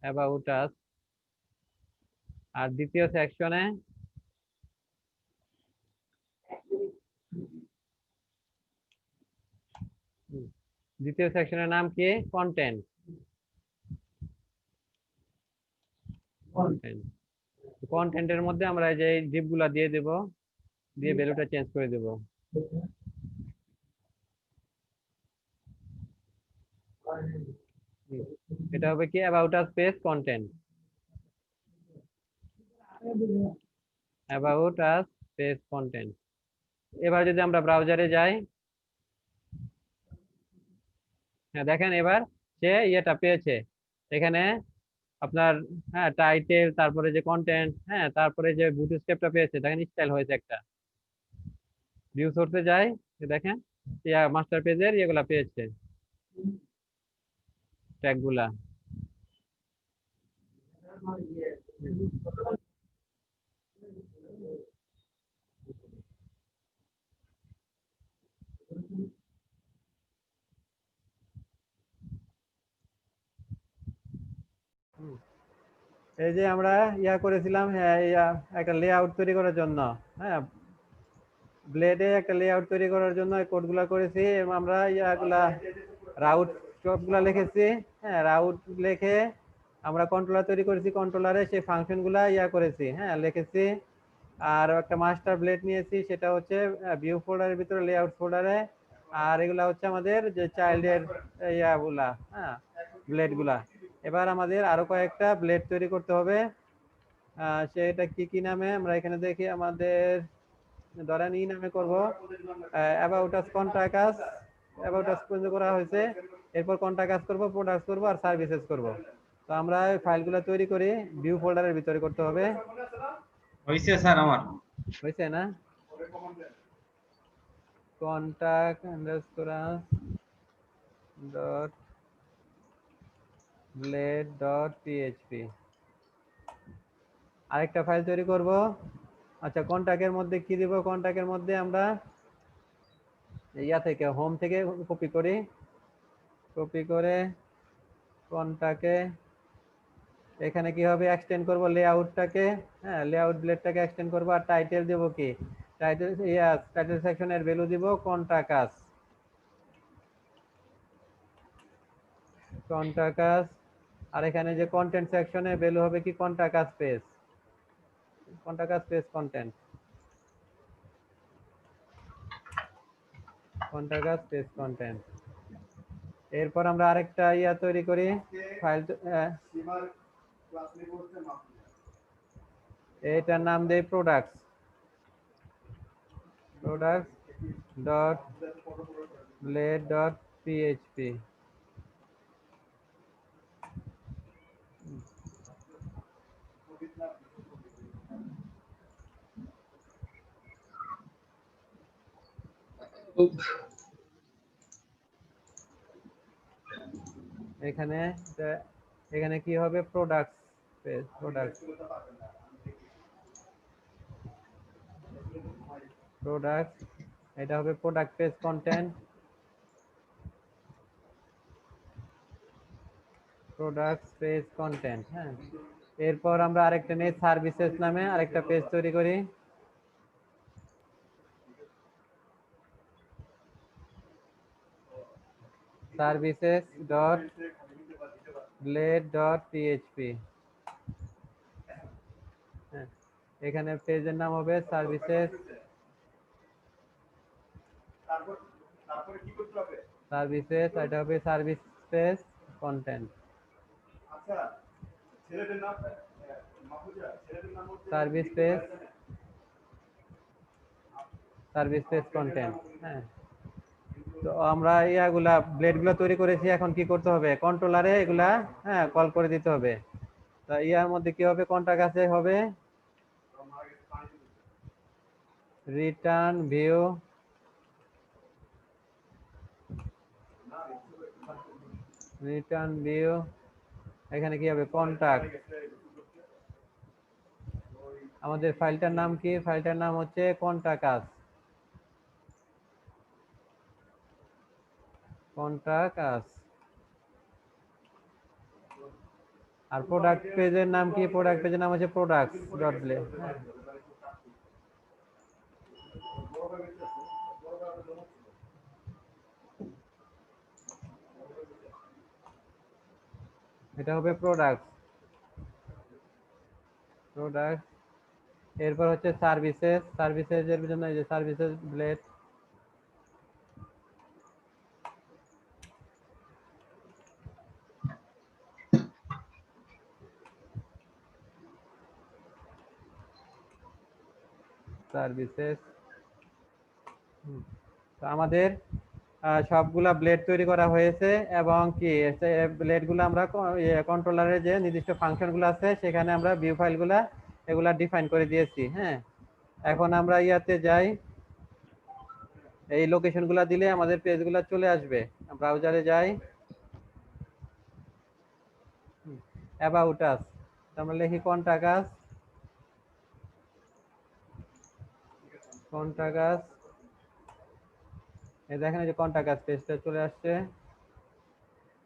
About us. আর দ্বিতীয় সেকশনে দ্বিতীয় সেকশনের নাম কি? কন্টেন্ট। কন্টেন্ট, কন্টেন্টের মধ্যে আমরা এই যে ডিপ গুলা দিয়ে দেব, দিয়ে ভ্যালুটা চেঞ্জ করে দেব। এটা হবে কি? About us page content. About us page content. এবার যদি আমরা ব্রাউজারে যাই, হ্যাঁ দেখেন এবার সে ইয়েটা পেয়েছে এখানে আপনার। হ্যাঁ টাইটেল, তারপরে যে কন্টেন্ট, হ্যাঁ তারপরে যে বুট স্টেপটা পেয়েছে, দেখেন স্টাইল হয়েছে একটা। ভিউ সোর্সে যাই, দেখেন মাস্টার পেজের ইয়েগুলা পেয়েছে, ট্যাগ গুলা। এই যে আমরা ইয়া করেছিলাম, হ্যাঁ একটা লেআউট তৈরি করার জন্য, হ্যাঁ ব্লেডে একটা লেআউট তৈরি করার জন্য কোডগুলা করেছি, এবং আমরা ইয়াগুলা রাউট সবগুলা লিখেছি। হ্যাঁ রাউট লিখে আমরা কন্ট্রোলার তৈরি করেছি, কন্ট্রোলারে সেই ফাংশন গুলা ইয়া করেছি, হ্যাঁ লিখেছি। আর একটা মাস্টার ব্লেড নিয়েছি, সেটা হচ্ছে ভিউ ফোল্ডারের ভিতরে লেআউট ফোল্ডারে। আর এগুলা হচ্ছে আমাদের যে চাইল্ডের ইয়াগুলা, হ্যাঁ ব্লেড গুলা। এবার আমাদের আরো কয়েকটা ব্লেড তৈরি করতে হবে। সেটা কি কি নামে আমরা এখানে দেখি, আমাদের ধরেন ই নামে করব, about us contact us. About আস পর্যন্ত করা হয়েছে, এরপর কন্টাক্ট আস করব, প্রোডাক্টস করব, আর সার্ভিসেস করব। তো আমরা এই ফাইলগুলো তৈরি করি, ভিউ ফোল্ডারের ভিতরে করতে হবে। হইছে স্যার আমার। হয়েছে না? কন্টাক্ট আন্ডারস্কোর আস ডট ব্লেড ডট পিএইচপি। আরেকটা ফাইল তৈরি করব। আচ্ছা কন্টাক্টের মধ্যে কি দিব? কন্টাক্টের মধ্যে আমরা ইয়া থেকে, হোম থেকে কপি করি, কপি করে কন্টাক্টে এখানে কি হবে? এক্সটেন্ড করব লেআউটটাকে, হ্যাঁ লেআউট ব্লেডটাকে এক্সটেন্ড করব। আর টাইটেল দেব কি? টাইটেল, টাইটেল সেকশনের ভ্যালু দিব কন্টাক্ট আস। Contact us. আর এখানে যে কন্টেন্ট সেকশনে ভ্যালু হবে কি? Contact us page. Contact us page content. Contact us page content. এরপর আমরা আরেকটা ইয়া তৈরি করি ফাইল, এটার নাম দেই products dot blade dot PHP. এখানে এখানে কি হবে, প্রোডাক্টস পেজ, প্রোডাক্ট, এটা হবে product page content, product page content. হ্যাঁ, এরপর আমরা আরেকটা নেই সার্ভিসেস নামে আরেকটা পেজ তৈরি করি। Services dot blade dot PHP. হ্যাঁ, এখানে পেজের নাম হবে সার্ভিসেস, এটা হবে service page content, service page content. হ্যাঁ, তো আমরা ইয়াগুলা ব্লেডগুলো তৈরি করেছি, এখন কি করতে হবে, কন্ট্রোলারে এগুলা হ্যাঁ কল করে দিতে হবে। তা ইয়ার মধ্যে কি হবে, কন্টাকাসে হবে রিটার্ন ভিউ, এখানে কি হবে কন্টাক্ট। আমাদের ফাইলটার নাম কি, ফাইলটার নাম হচ্ছে কন্টাকাস, আর প্রোডাক্ট পেজের নাম কি, প্রোডাক্ট পেজের নাম হচ্ছে প্রোডাক্টস ডট ব্লেড। এটা হবে প্রোডাক্ট। এরপর হচ্ছে সার্ভিসেস এর জন্য এই যে সার্ভিসেস ব্লেড, সার্ভিসেস। তো আমাদের সবগুলা ব্লেড তৈরি করা হয়েছে, এবং কি ব্লেডগুলো আমরা কন্ট্রোলারের যে নির্দিষ্ট ফাংশনগুলো আছে সেখানে আমরা ভিউ ফাইলগুলা এগুলা ডিফাইন করে দিয়েছি। হ্যাঁ, এখন আমরা ইয়াতে যাই, এই লোকেশনগুলো দিলে আমাদের পেজগুলো চলে আসবে। ব্রাউজারে যাই, অ্যাবাউট আস, আমরা লিখি কন্টাকাস, এই দেখেন এই যে কন্টাকাস পেজটা চলে আসছে,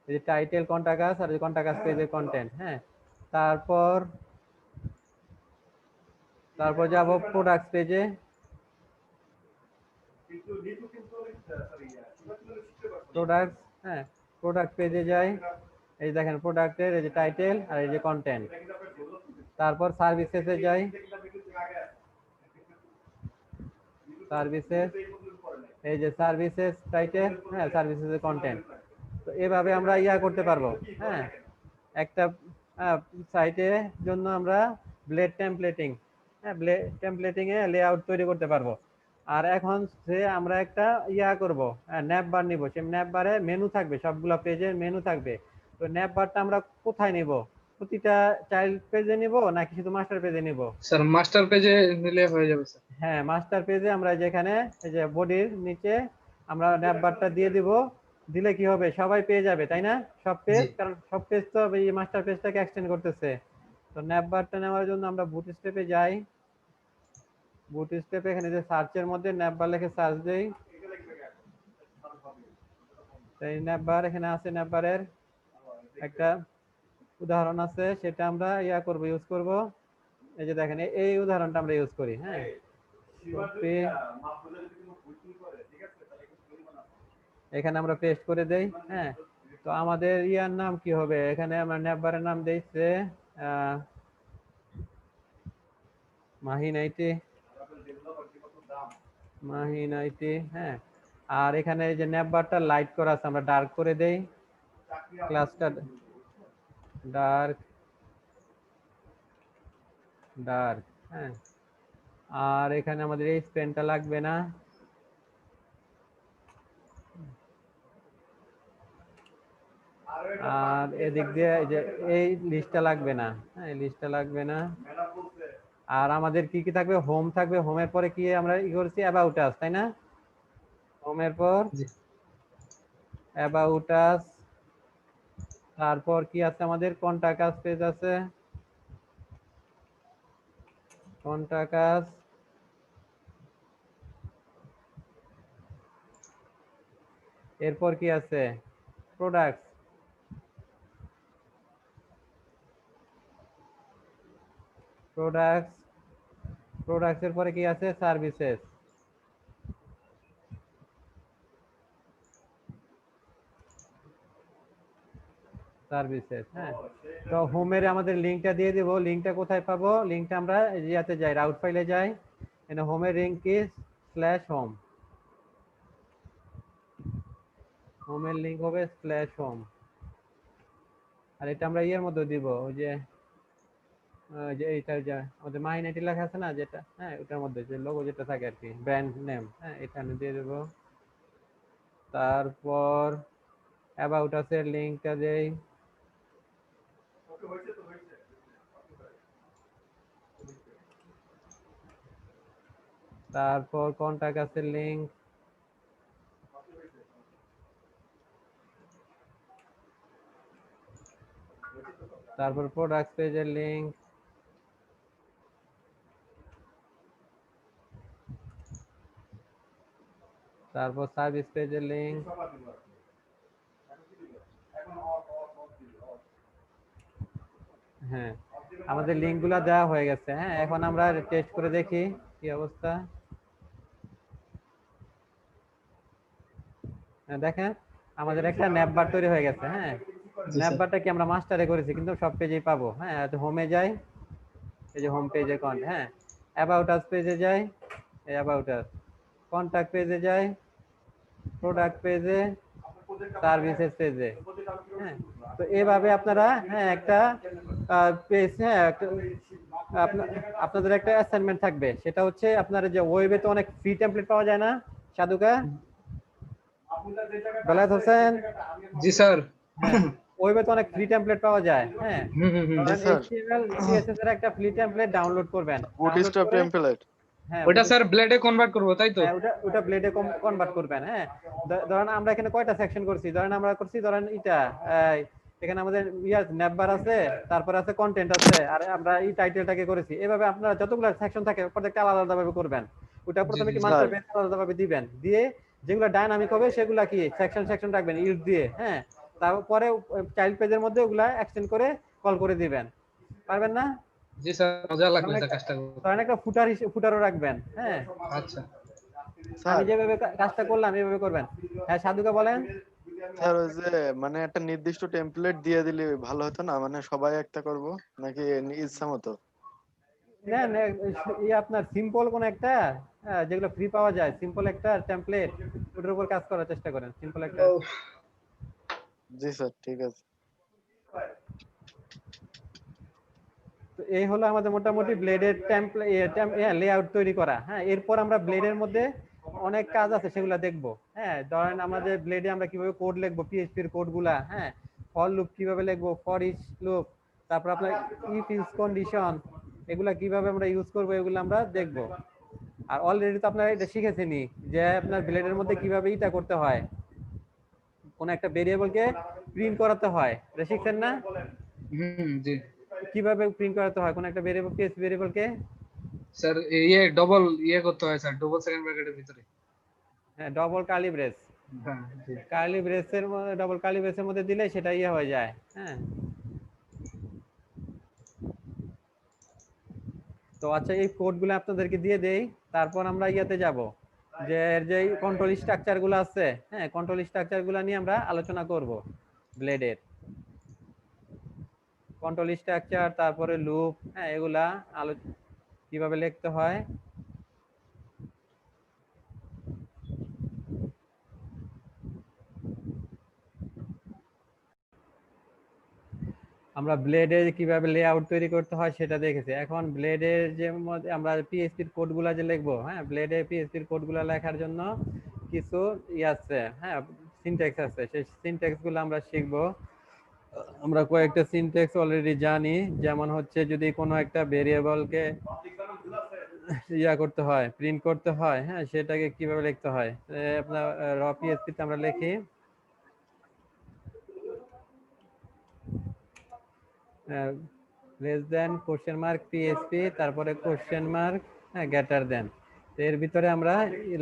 এই যে টাইটেল কন্টাকাস আর কন্টাকাস পেজের কন্টেন্ট। হ্যাঁ, তারপর যাব প্রোডাক্ট পেজে, হ্যাঁ প্রোডাক্ট পেজে যাই, এই দেখেন প্রোডাক্টের এই যে টাইটেল আর এই যে কন্টেন্ট। তারপর সার্ভিসেসে যাই, এই যে সার্ভিসেস টাইটেল, হ্যাঁ সার্ভিসেস কন্টেন্ট। তো এভাবে আমরা করতে পারবো। হ্যাঁ, একটা সাইটের জন্য আমরা ব্লেড টেমপ্লেটিং, টেমপ্লেটিং এ লেআউট তৈরি করতে পারবো। আর এখন আমরা একটা করব, ন্যাপ বার নিব, সেই ন্যাপ বারে মেনু থাকবে, সবগুলো পেজের মেনু থাকবে। তো ন্যাপ বারটা আমরা কোথায় নিব, প্রতিটা চাইল্ড পেজে নিব নাকি শুধু মাস্টার পেজে নিব? স্যার মাস্টার পেজে নিলে হয়ে যাবে স্যার। হ্যাঁ, মাস্টার পেজে আমরা যেখানে এই যে বডির নিচে আমরা ন্যাপ বারটা দিয়ে দিব, দিলে কি হবে, সবাই পেয়ে যাবে, তাই না? সব পেজ, কারণ সব পেজ তো এই মাস্টার পেজটাকে এক্সটেন্ড করতেছে। তো ন্যাপ বারটা নেওয়ার জন্য আমরা বুটস্ট্র্যাপে যাই, বুটস্ট্র্যাপে এখানে যে সার্চের মধ্যে ন্যাপ বার লিখে সার্চ দেই, এই ন্যাপ বার এখানে আছে, ন্যাপ বারের একটা উদাহরণ আছে, সেটা আমরা ইউজ করব। এই যে দেখেন এই উদাহরণটা আমরা ইউজ করি। হ্যাঁ, এখানে আমরা পেস্ট করে দেই। হ্যাঁ, তো আমাদের নাম কি হবে, এখানে আমরা ন্যাপ বারের নাম দিয়েছে মাহি 90। হ্যাঁ, আর এখানে এই যে ন্যাপবারটা লাইট করা আছে, আমরা ডার্ক করে দেই, ক্লাসটা ডার্ক ডার্ক। হ্যাঁ, আর এখানে আমাদের এই পেনটা লাগবে না। আর এদিক দিয়ে এই যে এই লিস্টটা লাগবে না। হ্যাঁ, এই লিস্টটা লাগবে না। আর আমাদের কি কি থাকবে? হোম থাকবে। হোমের পরে কি আমরা ই করছি? অ্যাবাউট আস, তাই না? হোমের পর জি অ্যাবাউট আস, তারপর কি আছে আমাদের? কন্টাক্ট আস পেজ আছে, কন্টাক্ট আস, এরপর কি আছে? প্রোডাক্টস, প্রোডাক্টস, প্রোডাক্টস এর পরে কি আছে? Services, services. হ্যাঁ, তো হোমের আমাদের লিঙ্কটা দিয়ে দেব। লিঙ্কটা কোথায় পাবো? লিঙ্কটা আমরা ইয়াতে যাই, রাউট ফাইলে যাই, এখানে হোমের লিঙ্ক কি /হোম, হোমের লিঙ্ক হবে /হোম। আর এটা আমরা ইয়ের মধ্যে দিব, ওই যে এইটা যে আমাদের মাইনেটি লেখা আছে না যেটা, হ্যাঁ ওটার মধ্যে যে লোগো যেটা থাকে আর কি, ব্র্যান্ড নেম, হ্যাঁ এখানে দিয়ে দেব। তারপর অ্যাবাউট আস এর লিঙ্কটা দেই, তারপর কন্টাক্ট আস এর লিঙ্ক, তারপর প্রোডাক্ট পেজের লিঙ্ক, তারপর সার্ভিস পেজের লিঙ্ক। হ্যাঁ, আমাদের লিঙ্কগুলো দেওয়া হয়ে গেছে। হ্যাঁ, এখন আমরা টেস্ট করে দেখি কি অবস্থা। হ্যাঁ, দেখেন আমাদের একটা ন্যাপবার তৈরি হয়ে গেছে। হ্যাঁ, জি স্যার ন্যাপবারটা কি আমরা মাস্টারে করেছি, কিন্তু সব পেজেই পাবো। হ্যাঁ, হোমে যাই, এই যে হোম পেজে কন্ট, হ্যাঁ অ্যাবাউট আস পেজে যাই, এই অ্যাবাউট আস, কন্টাক্ট পেজে যাই, প্রোডাক্ট পেজে, সার্ভিসেস পেজে। হ্যাঁ, তো এইভাবে আপনারা হ্যাঁ একটা পেজ, হ্যাঁ আপনাদের একটা অ্যাসাইনমেন্ট থাকবে, সেটা হচ্ছে আপনার যে ওয়েবে তো অনেক ফ্রি টেমপ্লেট পাওয়া যায় না সাধুকা বেলায়েত হোসেন? জি স্যার হ্যাঁ, ওয়েবে তো অনেক ফ্রি টেমপ্লেট পাওয়া যায়। হ্যাঁ, জি স্যার, HTML CSS এর একটা ফ্রি টেমপ্লেট ডাউনলোড করবেন, ডাউনলোড বুটস্ট্র্যাপ করে টেমপ্লেট। হ্যাঁ ওটা স্যার ব্লেডে কনভার্ট করব তাই তো? হ্যাঁ ওটা ব্লেডে কনভার্ট করবেন। হ্যাঁ, ধরেন আমরা এখানে কয়টা সেকশন করছি, ধরেন আমরা করছি ধরেন এটা এখানে আমাদের ন্যাপবার আছে, তারপর আছে কন্টেন্ট আছে, আর আমরা এই টাইটেলটাকে করেছি। এভাবে আপনারা যতগুলো সেকশন থাকে প্রত্যেকটা আলাদা আলাদা ভাবে করবেন। ওটা প্রথমে কি মাস্টার পেজ আলাদা ভাবে দিবেন, দিয়ে যেগুলো ডাইনামিক হবে সেগুলা কি সেকশন সেকশন রাখবেন ইউজ দিয়ে। হ্যাঁ, তারপরে চাইল্ড পেজের মধ্যে ওগুলা এক্সটেন্ড করে কল করে দিবেন। পারবেন না? জি স্যার মজা লাগবে স্যার কাজটা করতে। ধরেন একটা ফুটারও রাখবেন। হ্যাঁ, আচ্ছা স্যার আমি যেভাবে কাজটা করলাম এইভাবে করবেন। হ্যাঁ সাধুকা বলেন। স্যার ওই যে মানে একটা নির্দিষ্ট টেমপ্লেট দিয়ে দিলে ভালো হতো না? মানে সবাই একটা করব নাকি ইচ্ছা মতো? নেন আপনার সিম্পল কোন একটা, যেগুলো ফ্রি পাওয়া যায়, সিম্পল একটা টেমপ্লেট, ওটার উপর কাজ করার চেষ্টা করেন। সিম্পল একটা। জি স্যার, ঠিক আছে। তো এই হলো আমাদের মোটামুটি ব্লেডের টেমপ্লেট লেআউট তৈরি করা। হ্যাঁ, এরপর আমরা ব্লেডের মধ্যে অনেক কাজ আছে সেগুলো দেখবো। হ্যাঁ, ধরেন আমাদের ব্লেডে আমরা কিভাবে কোড লিখবো, পিএইচপি এর কোডগুলা। হ্যাঁ, ফর লুপ কিভাবে লিখবো, ফর ইচ লুপ, তারপর আপনার ইফ ইজ কন্ডিশন, এগুলা কিভাবে আমরা ইউজ করবো, এগুলো আমরা দেখবো। আর অলরেডি তো আপনারা এটা শিখেছেনই যে আপনার ব্লেডের মধ্যে কিভাবে এটা করতে হয়, কোন একটা ভেরিয়েবলকে প্রিন্ট করাতে হয়, এটা শিখছেন না? জি কিভাবে প্রিন্ট করাতে হয় কোন একটা ভেরিয়েবল, কেস ভেরিয়েবলকে? স্যার ইয়ে ডবল ইয়ে করতে হয় স্যার, ডবল সেকেন্ড ব্র্যাকেটের ভিতরে। হ্যাঁ, ডবল কার্লি ব্রেস, হ্যাঁ জি কার্লি ব্রেসের মধ্যে, ডবল কার্লি ব্রেসের মধ্যে দিলে সেটা ইয়ে হয়ে যায়। হ্যাঁ, তো আচ্ছা এই কোডগুলো আপনাদেরকে দিয়ে দেই, তারপর আমরা ইয়াতে যাব, যে এর যে কন্ট্রোল স্ট্রাকচার গুলো আছে, হ্যাঁ কন্ট্রোল স্ট্রাকচার গুলো নিয়ে আমরা আলোচনা করব। ব্লেডের কন্ট্রোল স্ট্রাকচার, তারপরে লুপ, হ্যাঁ এগুলা কিভাবে লিখতে হয়। আমরা ব্লেডে কিভাবে লেআউট তৈরি করতে হয় সেটা দেখেছি। এখন ব্লেডের যে আমরা পিএইচপির কোডগুলো যে লিখবো, হ্যাঁ, ব্লেডে পিএইচপির কোডগুলো লেখার জন্য কিছু আছে, হ্যাঁ, সিনট্যাক্স আছে। সেই সিনট্যাক্স গুলো আমরা শিখবো। আমরা কয়েকটা সিনট্যাক্স অলরেডি জানি, যেমন হচ্ছে যদি কোনো একটা ভেরিয়েবলকে করতে হয়, প্রিন্ট করতে হয়, হ্যাঁ, সেটাকে কিভাবে লিখতে হয়। আপনার র পিএইচপিতে আমরা লিখি less than question mark PHP, তারপরে কোশ্চেন মার্ক, হ্যাঁ, গ্রেটার দেন। এর ভিতরে আমরা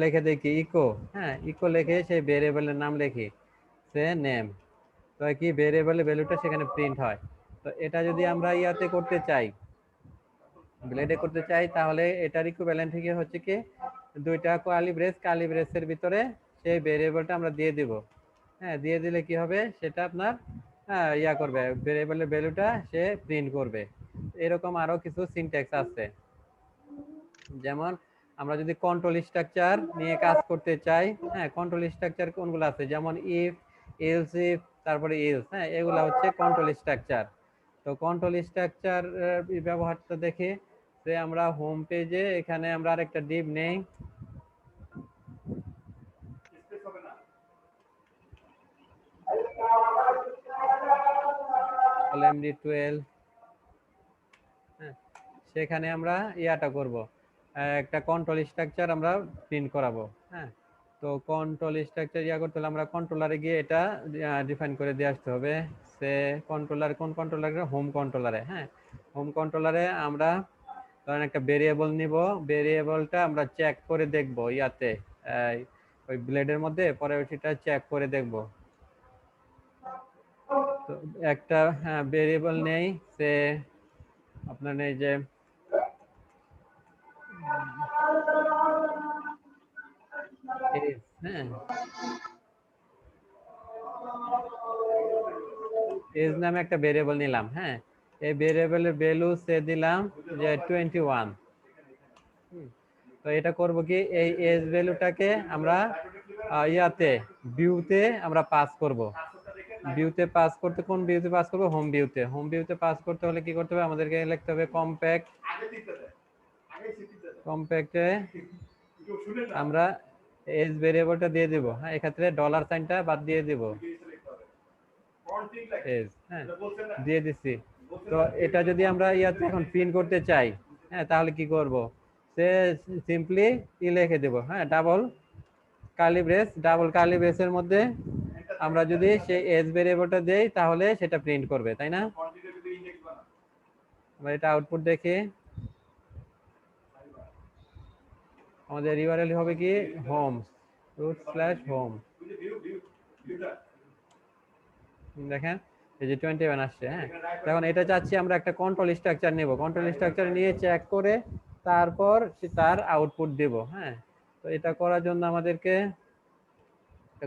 লিখে দেখি ইকো, হ্যাঁ, ইকো লিখে সেই ভেরিয়েবলের নাম লিখি, সে নেম। তো কি ভেরিয়েবলের ভ্যালুটা সেখানে প্রিন্ট হয়। তো এটা যদি আমরা ইয়াতে করতে চাই, ব্লেডে করতে চাই, তাহলে এটার ইকুইভ্যালেন্ট থেকে হচ্ছে কি দুইটা কার্লি ব্রেসের ভিতরে সেই ভেরিয়েবলটা আমরা দিয়ে দিব। হ্যাঁ, দিয়ে দিলে কি হবে, সেটা আপনার করবে, ভেরিয়েবলের ভ্যালুটা সে প্রিন্ট করবে। এরকম আরো কিছু সিনট্যাক্স আছে। যেমন আমরা যদি কন্ট্রোল স্ট্রাকচার নিয়ে কাজ করতে চাই, হ্যাঁ, কন্ট্রোল স্ট্রাকচার কোনগুলো আছে, যেমন ইফ, এলস ইফ, তারপরে এলস, হ্যাঁ, এগুলা হচ্ছে কন্ট্রোল স্ট্রাকচার। তো কন্ট্রোল স্ট্রাকচার ব্যবহারটা দেখে যে আমরা হোম পেজে এখানে আমরা আরেকটা ডিভ নেই, md12, হ্যাঁ, সেখানে আমরা করব, একটা কন্ট্রোল স্ট্রাকচার আমরা প্রিন্ট করাবো। হ্যাঁ, তো কন্ট্রোল স্ট্রাকচার করতে হলে আমরা কন্ট্রোলারে গিয়ে এটা ডিফাইন করে দিয়ে আসতে হবে। সে কন্ট্রোলার, কোন কন্ট্রোলারে, হোম কন্ট্রোলারে। হ্যাঁ, হোম কন্ট্রোলারে আমরা ধরেন একটা ভেরিয়েবল নিব, ভেরিয়েবলটা আমরা চেক করে দেখব ওই ব্লেডের মধ্যে, পরে সেটা চেক করে দেখব। তো একটা ভেরিয়েবল নেই, সে আপনার নেই যে হ্যাঁ, এজ নামে একটা ভেরিয়েবল নিলাম। হ্যাঁ, এই ভেরিয়েবলের ভ্যালু সে দিলাম যে 21। তো এটা করব কি, এই এজ ভ্যালুটাকে আমরা ভিউতে আমরা পাস করব। ভিউতে পাস করতে, কোন ভিউতে পাস করব, হোম ভিউতে। হোম ভিউতে পাস করতে হলে কি করতে হবে, আমাদেরকে লিখতে হবে কম্প্যাক্টে আমরা এজ ভেরিয়েবলটা দিয়ে দেব। হ্যাঁ, এক্ষেত্রে ডলার সাইনটা বাদ দিয়ে দেব, এজ, হ্যাঁ, দিয়ে দিছি। তো এটা যদি আমরা এখন প্রিন্ট করতে চাই, হ্যাঁ, তাহলে কি করব, সে সিম্পলি লিখে দেব, হ্যাঁ, ডাবল কার্লি ব্রেসের মধ্যে আমরা যদি সেই এজ ভেরিয়েবলটা দেই, তাহলে সেটা প্রিন্ট করবে, তাই না? আমরা এটা আউটপুট দেখি, আমাদের ইউআরএল হবে কি হোম /home। দেখেন এই যে 21 আসছে। হ্যাঁ, এখন এটা চাচ্ছি আমরা একটা কন্ট্রোল স্ট্রাকচার নেব, কন্ট্রোল স্ট্রাকচার নিয়ে চেক করে তারপর তার আউটপুট দেব। হ্যাঁ, তো এটা করার জন্য আমাদেরকে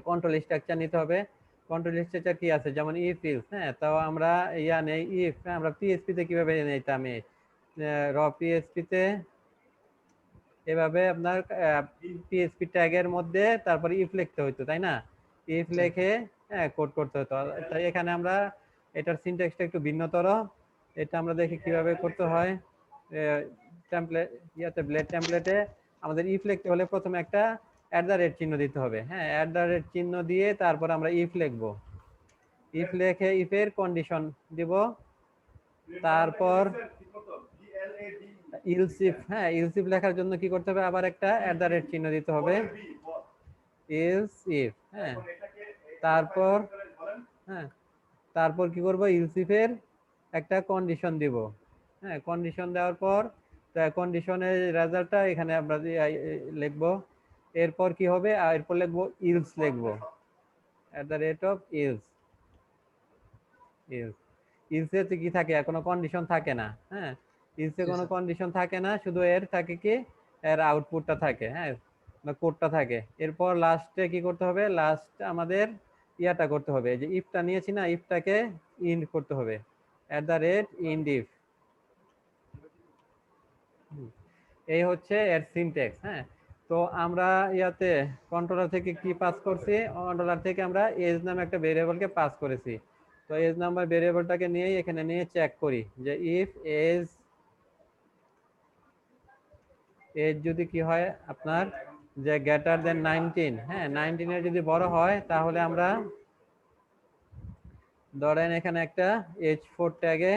কন্ট্রোল স্ট্রাকচার নিতে হবে। কন্ট্রোল স্ট্রাকচার কি আছে, যেমন ইফ ইলস। হ্যাঁ, তো আমরা নেই ইফ, আমরা পিএইচপি তে কিভাবে নিতাম, র পিএইচপি তে এভাবে আপনার পিএইচপি ট্যাগের মধ্যে তারপরে ইফ লিখতে হতো, তাই না? ইফ লিখে কোড করতে হতো। তাই এখানে আমরা এটার সিনট্যাক্সটা একটু ভিন্নতর। এটা আমরা দেখি কিভাবে করতে হয়। টেমপ্লেট ব্লেড টেমপ্লেটে আমাদের ইফ লিখতে হলে প্রথমে একটা চিহ্ন দিতে হবে। হ্যাঁ, চিহ্ন দিয়ে তারপর আমরা ইফ লিখবো। ইফ লিখে ইফের কন্ডিশন দিব, তারপর ইলসিফ। হ্যাঁ, ইলসিফ লেখার জন্য কি করতে হবে, আবার একটা চিহ্ন দিতে হবে, ইলসিফ। হ্যাঁ, তারপর তারপর কি করব, ইলসিফের একটা কন্ডিশন দিব। হ্যাঁ, কন্ডিশন দেওয়ার পর কন্ডিশনের রেজাল্টটা এখানে আমরা লিখবো। এরপর কি হবে, এরপর লিখবো ইলস, লিখবো @ইলস। ইলসে কি থাকে, কোনো কন্ডিশন থাকে না। হ্যাঁ, ইলসে কোনো কন্ডিশন থাকে না, শুধু এর থাকে কি, এর আউটপুটটা থাকে। হ্যাঁ, কোডটা থাকে। এরপর লাস্টে কি করতে হবে, লাস্ট আমাদের করতে হবে, যে ইফটা নিয়েছি না, ইফটাকে ইন্ড করতে হবে, @end if। এই হচ্ছে এর সিনট্যাক্স। হ্যাঁ, তো আমরা কন্ট্রোলার থেকে কি পাস করছি, কন্ট্রোলার থেকে আমরা এজ নামে একটা ভেরিয়েবলকে পাস করেছি। তো এজ নাম্বার ভেরিয়েবলটাকে নিয়ে এখানে নিয়ে চেক করি যে ইফ এজ এজ যদি কি হয় আপনার যে গ্রেটার দেন 19, হ্যাঁ 19 এর যদি বড় হয় তাহলে আমরা ধরেন এখানে একটা H4 ট্যাগে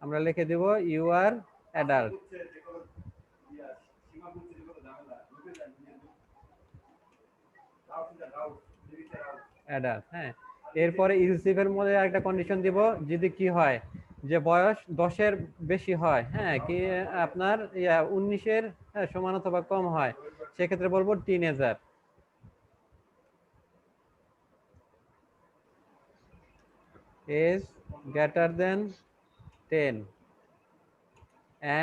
আমরা লিখে দেব ইউ আর অ্যাডাল্ট। অ্যাডাল্ট, হ্যাঁ। এরপরে ইউসিফের মধ্যে একটা কন্ডিশন দিব, যদি কি হয় যে বয়স 10-এর বেশি হয়, হ্যাঁ কি আপনার 19-এর সমান অথবা কম হয়, সেক্ষেত্রে বলবো teenager. Age greater than 10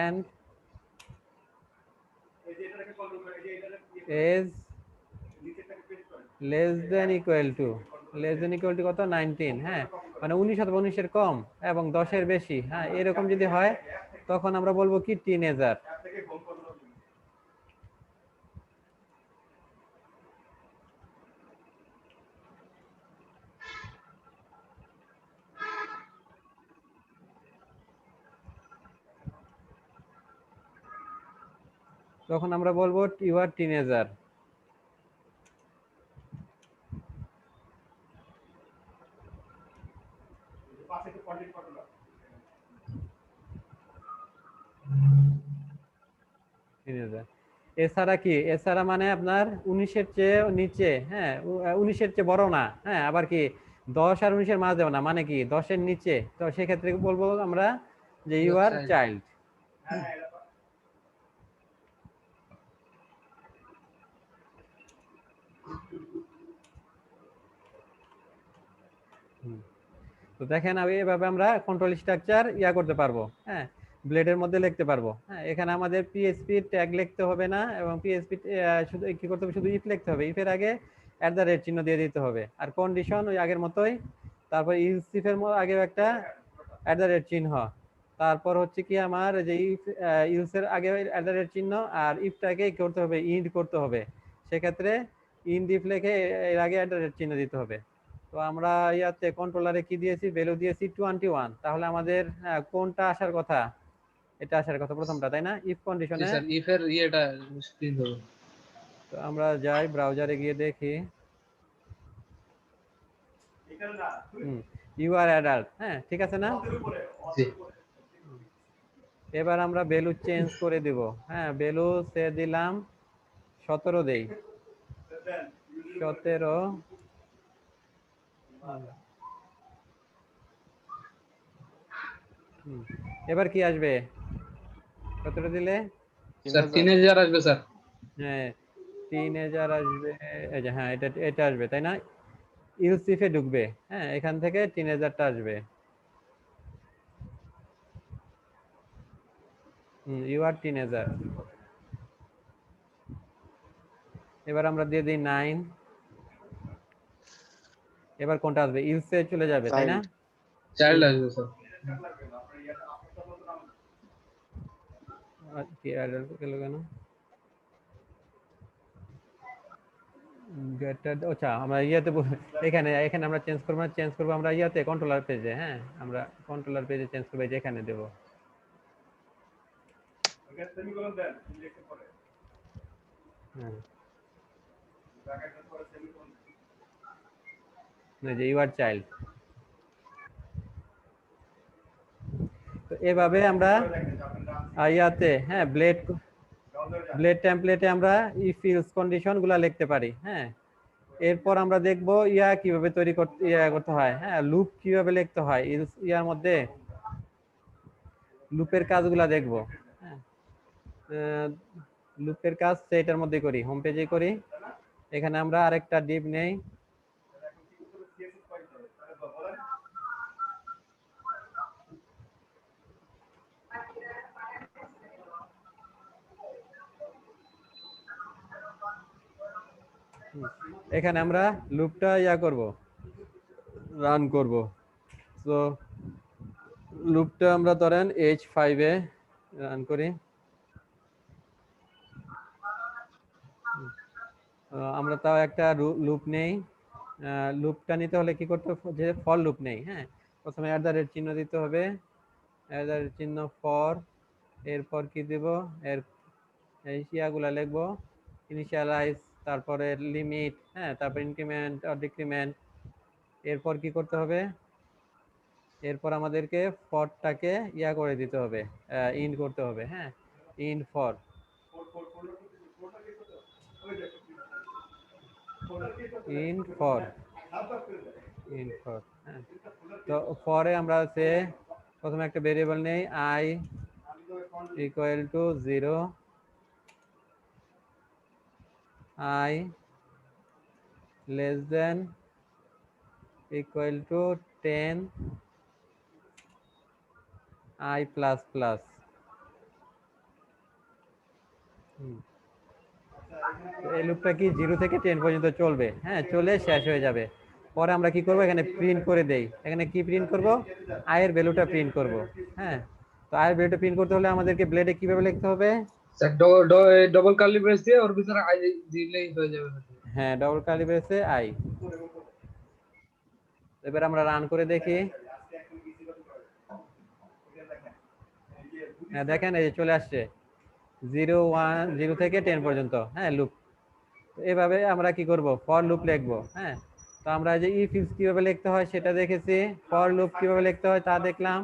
and age less than equal to কত 19, হ্যাঁ মানে 19 অথবা 19-এর কম এবং 10-এর বেশি, হ্যাঁ এরকম যদি হয় তখন আমরা বলবো কি টিনেজার। তখন আমরা বলবো ইউ আর টিনেজার। এছাড়া কি, এছাড়া মানে আপনার 19-এর চেয়ে নিচে, হ্যাঁ 19-এর চেয়ে বড় না, হ্যাঁ আবার কি 10 আর 19-এর মাঝেও না, মানে কি 10-এর নিচে, তো সেক্ষেত্রে বলবো আমরা যে ইউ আর চাইল্ড। তো দেখেন এইভাবে আমরা কন্ট্রোল স্ট্রাকচার করতে পারবো, হ্যাঁ ব্লেডের মধ্যে লিখতে পারবো। হ্যাঁ এখানে আমাদের পিএইচপি ট্যাগ লিখতে হবে না, এবং পিএইচপি শুধু কি করতে হবে, শুধু ইফ লিখতে হবে, ইফের আগে @ চিহ্ন দিয়ে দিতে হবে, আর কন্ডিশন ওই আগের মতোই, তারপর ইফের আগে একটা @ চিহ্ন, তারপর হচ্ছে কি আমার যে ইফ ইউসের আগে @ চিহ্ন, আর ইফটাকে কি করতে হবে, ইন্ড করতে হবে, সেক্ষেত্রে ইন্ড ইফ লিখে এর আগে @ চিহ্ন দিতে হবে। তো আমরা কন্ট্রোলারে কি দিয়েছি, ভ্যালু দিয়েছি 21, তাহলে আমাদের কোনটা আসার কথা, এটা আসার কথা প্রথমটা, তাই না, ইফ কন্ডিশনে। স্যার ইফ এর ইয়েটা স্ক্রিন দেবো। তো আমরা যাই ব্রাউজারে গিয়ে দেখি, ইউ আর অ্যাডাল্ট, হ্যাঁ ঠিক আছে না। জি এবার আমরা ভ্যালু চেঞ্জ করে দিব, হ্যাঁ ভ্যালু সে দিলাম 17 দেই, 17। এবার কি আসবে, কতটা দিলে, স্যার টিনেজার আসবে স্যার। হ্যাঁ 3000 আসবে, এই যে হ্যাঁ এটা আসবে তাই না, ইউসিফে ঢুকবে, হ্যাঁ এখান থেকে 3000টা আসবে। You are teenager. এবার আমরা দিয়ে দিই 9, এবার কোনটা আসবে, ইউসে চলে যাবে তাই না, চাইল্ড আসবে স্যার। কি অ্যাডাল্ট গেল কেন, আচ্ছা আমরা এখানে এখানে আমরা চেঞ্জ করবো আমরা কন্ট্রোলার পেজে, হ্যাঁ আমরা কন্ট্রোলার পেজে চেঞ্জ করবো, এই যে এখানে দেবো, হ্যাঁ যে ইউ আর চাইল্ড। তো এভাবে আমরা হ্যাঁ ব্লেড টেমপ্লেটে আমরা ইফ ইলস কন্ডিশন গুলা লিখতে পারি, হ্যাঁ এরপর আমরা দেখবো কিভাবে তৈরি করতে হয়, হ্যাঁ লুপ কিভাবে লিখতে হয়, ইয়ার মধ্যে লুপের কাজগুলা দেখবো, হ্যাঁ লুপের কাজ এটার মধ্যে করি, হোম পেজে করি। এখানে আমরা আরেকটা ডিপ নেই, এখানে আমরা লুপটা করব, রান করব। তো লুপটা আমরা ধরেন H5 এ রান করি, আমরা তাও একটা লুপ নেই, লুপটা নিতে হলে কি করতে হবে, যে ফর লুপ নেই, হ্যাঁ প্রথমে চিহ্ন দিতে হবে, চিহ্ন ফর, এরপর কি দেব, এর এই ইয়াগুলা লিখবো, ইনিশিয়ালাইজ, তারপরে লিমিট, হ্যাঁ তারপর ইনক্রিমেন্ট আর ডিক্রিমেন্ট। এরপর কি করতে হবে, এরপর আমাদেরকে ফরটাকে ইয়া করে দিতে হবে, ইন করতে হবে, হ্যাঁ in for, in for, in for, হ্যাঁ। তো ফরে আমরা হচ্ছে প্রথমে একটা ভেরিয়েবল নেই I equal to 0, I less than equal two 10, I plus plus. এই লুপটা কি 0 থেকে 10 পর্যন্ত চলবে, হ্যাঁ চলে শেষ হয়ে যাবে। পরে আমরা কি করব, এখানে প্রিন্ট করে দেই, এখানে কি প্রিন্ট করব, I এর ভ্যালুটা প্রিন্ট করব, হ্যাঁ। তো I এর ভ্যালুটা প্রিন্ট করতে হলে আমাদেরকে ব্লেডে কিভাবে লিখতে হবে, স্যার ডবল কার্লি ব্রেস দিয়ে ওর ভিতরে আই দিলেই হয়ে যাবে। হ্যাঁ ডবল কার্লি ব্রেসে I। এবার আমরা রান করে দেখি, হ্যাঁ দেখেন এই যে চলে আসছে 0 থেকে 10 পর্যন্ত, হ্যাঁ লুপ। এভাবে আমরা কি করব, ফর লুপ লিখবো, হ্যাঁ। তো আমরা যে ইফ ইলস কিভাবে লিখতে হয় সেটা দেখেছি, ফর লুপ কিভাবে লিখতে হয় তা দেখলাম,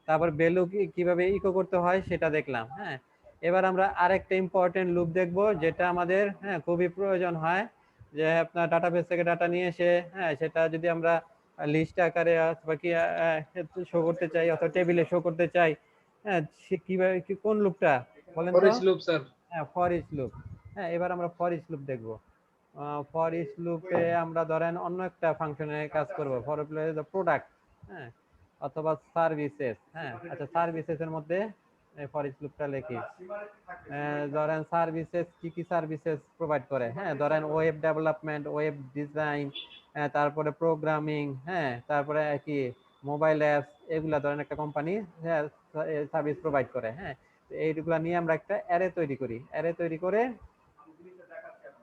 তারপর ভ্যালু কিভাবে ইকো করতে হয় সেটা দেখলাম, হ্যাঁ। এবার আমরা আরেকটা ইম্পর্টেন্ট লুপ দেখব, যেটা আমাদের হ্যাঁ খুবই প্রয়োজন হয়, যে আপনার ডাটাবেস থেকে ডাটা নিয়ে এসে, হ্যাঁ সেটা যদি আমরা লিস্ট আকারে অথবা কি শো করতে চাই অথবা টেবিলে শো করতে চাই, হ্যাঁ সে কিভাবে কোন লুপটা বলেন ফর তো, ইচ লুপ স্যার। হ্যাঁ ফর ইচ লুপ। হ্যাঁ এবার আমরা ফর ইচ লুপ দেখব। ফর ইচ লুপে আমরা ধরেন অন্য একটা ফাংশনে কাজ করব, ফর প্রোডাক্ট, হ্যাঁ অথবা সার্ভিসেস, হ্যাঁ আচ্ছা সার্ভিসেস এর মধ্যে ফর ইচ লুপটা লিখি। ধরেন সার্ভিসেস কি কি সার্ভিসেস প্রোভাইড করে, হ্যাঁ ধরেন ওয়েব ডেভেলপমেন্ট, ওয়েব ডিজাইন, তারপরে প্রোগ্রামিং, হ্যাঁ তারপরে কি মোবাইল অ্যাপস, এগুলা ধরেন একটা কোম্পানি সার্ভিস প্রোভাইড করে, হ্যাঁ। এইগুলা নিয়ে আমরা একটা অ্যারে তৈরি করি, অ্যারে তৈরি করে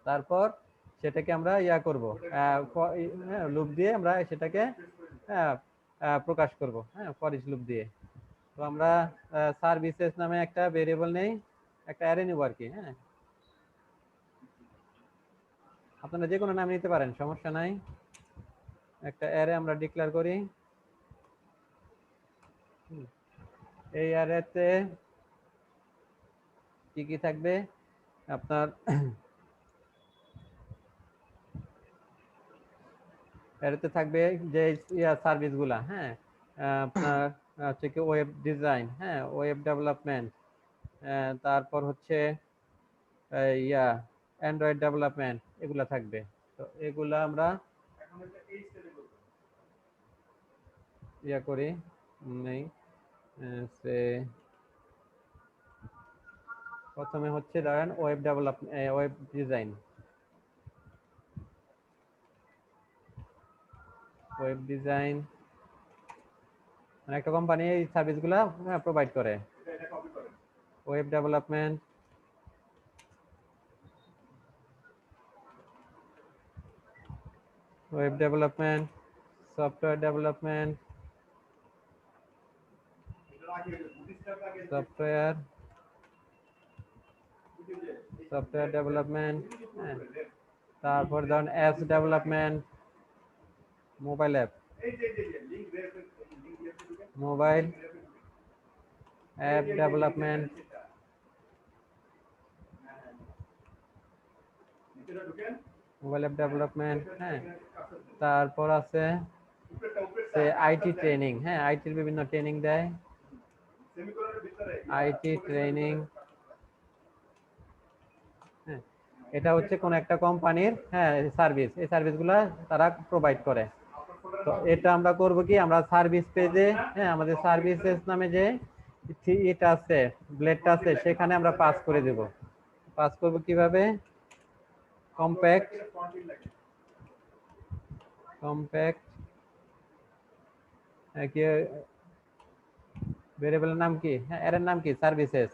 তারপর সেটাকে আমরা ইয়া করব, লুপ দিয়ে আমরা সেটাকে প্রকাশ করব, হ্যাঁ ফর ইচ লুপ দিয়ে। তো আমরা সার্ভিসেস নামে একটা ভেরিয়েবল নেই, একটা অ্যারে নেব আর কি, হ্যাঁ আপনারা যে কোনো নাম নিতে পারেন, সমস্যা নাই। একটা অ্যারে আমরা ডিক্লেয়ার করি, এই অ্যারেতে কি কি থাকবে আপনার, এটাতে থাকবে যে সার্ভিসগুলা, হ্যাঁ আপনার হচ্ছে কি ওয়েব ডিজাইন, হ্যাঁ ওয়েব ডেভেলপমেন্ট, তারপর হচ্ছে ইয়া অ্যান্ড্রয়েড ডেভেলপমেন্ট, এগুলা থাকবে। তো এগুলা আমরা ইয়া করি, নেই সে প্রথমে হচ্ছে ধরেন web development, web design, web design মানে একটা কোম্পানি এই সার্ভিসগুলো প্রোভাইড করে। Web development, web development, software development, software software development, হ্যাঁ তারপর ধরুন apps development, mobile app, mobile app development, mobile app development, হ্যাঁ তারপর আছে আইটি ট্রেনিং, হ্যাঁ আইটির বিভিন্ন ট্রেনিং দেয়, আইটি ট্রেনিং, হ্যাঁ এটা হচ্ছে কোন একটা কোম্পানির হ্যাঁ সার্ভিস, এই সার্ভিসগুলো তারা প্রোভাইড করে। তো এটা আমরা করব কি, আমরা সার্ভিস পেজে হ্যাঁ আমাদের সার্ভিসেস নামে যে এটা আছে, ব্লেডটা আছে, সেখানে আমরা পাস করে দেব। পাস করব কিভাবে, কম্প্যাক্ট, কম্প্যাক্ট কি ভেরিয়েবলের নাম কি, হ্যাঁ এর নাম কি, সার্ভিসেস,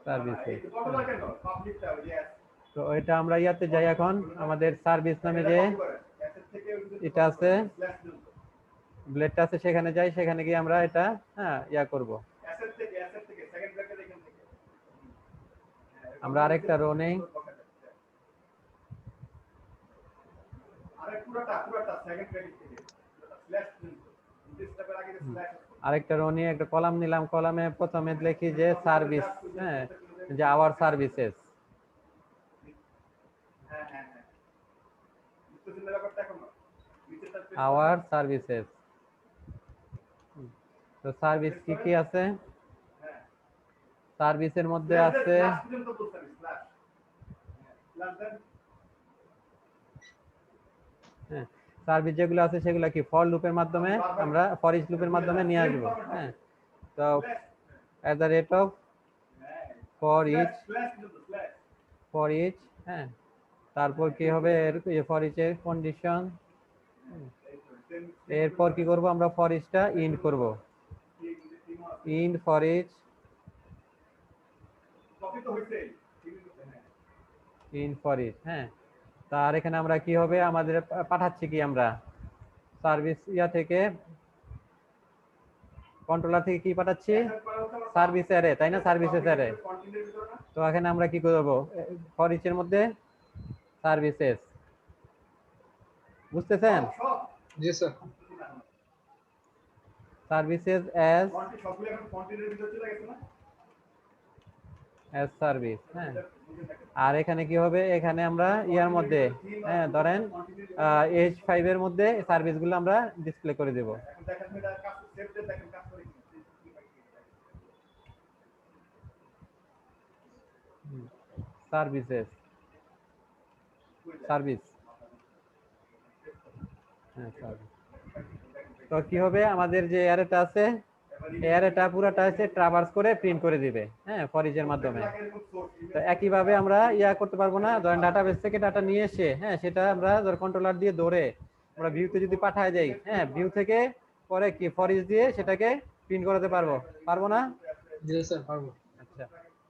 সার্ভিসেস, তো এটা আমরা ইয়াতে যাই এখন, আমাদের সার্ভিস নামে যে এটা আছে, ব্লেডটা আছে, সেখানে যাই, সেখানে গিয়ে আমরা এটা ইয়া করব। আমরা আরেকটা রো নেই, আরেকটা রো নিয়ে একটা কলাম নিলাম, কলামে প্রথমে লিখি যে সার্ভিস, যে আওয়ার সার্ভিসেস, আওয়ার সার্ভিসেস। তো সার্ভিস কি কি আছে? সার্ভিসের মধ্যে আছে সার্ভিস যেগুলো আছে সেগুলো কি ফর লুপের মাধ্যমে, আমরা ফর ইচ লুপের মাধ্যমে নিয়ে আসবো। তো at the rate of for each, তারপর কি হবে ফর ইচ এর কন্ডিশন, এরপর কি করব আমরা ফর ইচটা ইন্ড করব, end for each, end for each. তার এখানে আমরা কি হবে, আমাদের পাঠাচ্ছি কি আমরা সার্ভিস ইয়া থেকে, কন্ট্রোলার থেকে কি পাঠাচ্ছি, সার্ভিস অ্যারে, তাই না, সার্ভিসেস অ্যারে। তো এখানে আমরা কি করব, ফর ইচ এর মধ্যে সার্ভিসেস, বুঝতেছেন? জি স্যার। Services as service. আর এখানে কি হবে, এখানে আমরা ইয়ার মধ্যে ধরেন H5 এর মধ্যে সার্ভিসগুলো আমরা ডিসপ্লে করে দেব। সার্ভিসেস, সার্ভিস, তো কি হবে, আমাদের যে অ্যারেটা আছে, অ্যারেটা পুরোটা আছে ট্রাভার্স করে প্রিন্ট করে দিবে ফর ইচ এর মাধ্যমে। তো একইভাবে আমরা ইয়া করতে পারবো না, ধরেন ডাটাবেস থেকে ডাটা নিয়ে এসে সেটা আমরা ধর কন্ট্রোলার দিয়ে ধরে আমরা ভিউতে যদি পাঠায় দেই, ভিউ থেকে পরে কি ফর ইচ দিয়ে সেটাকে প্রিন্ট করাতে পারবো, পারবো না? জি স্যার পারবো। আচ্ছা,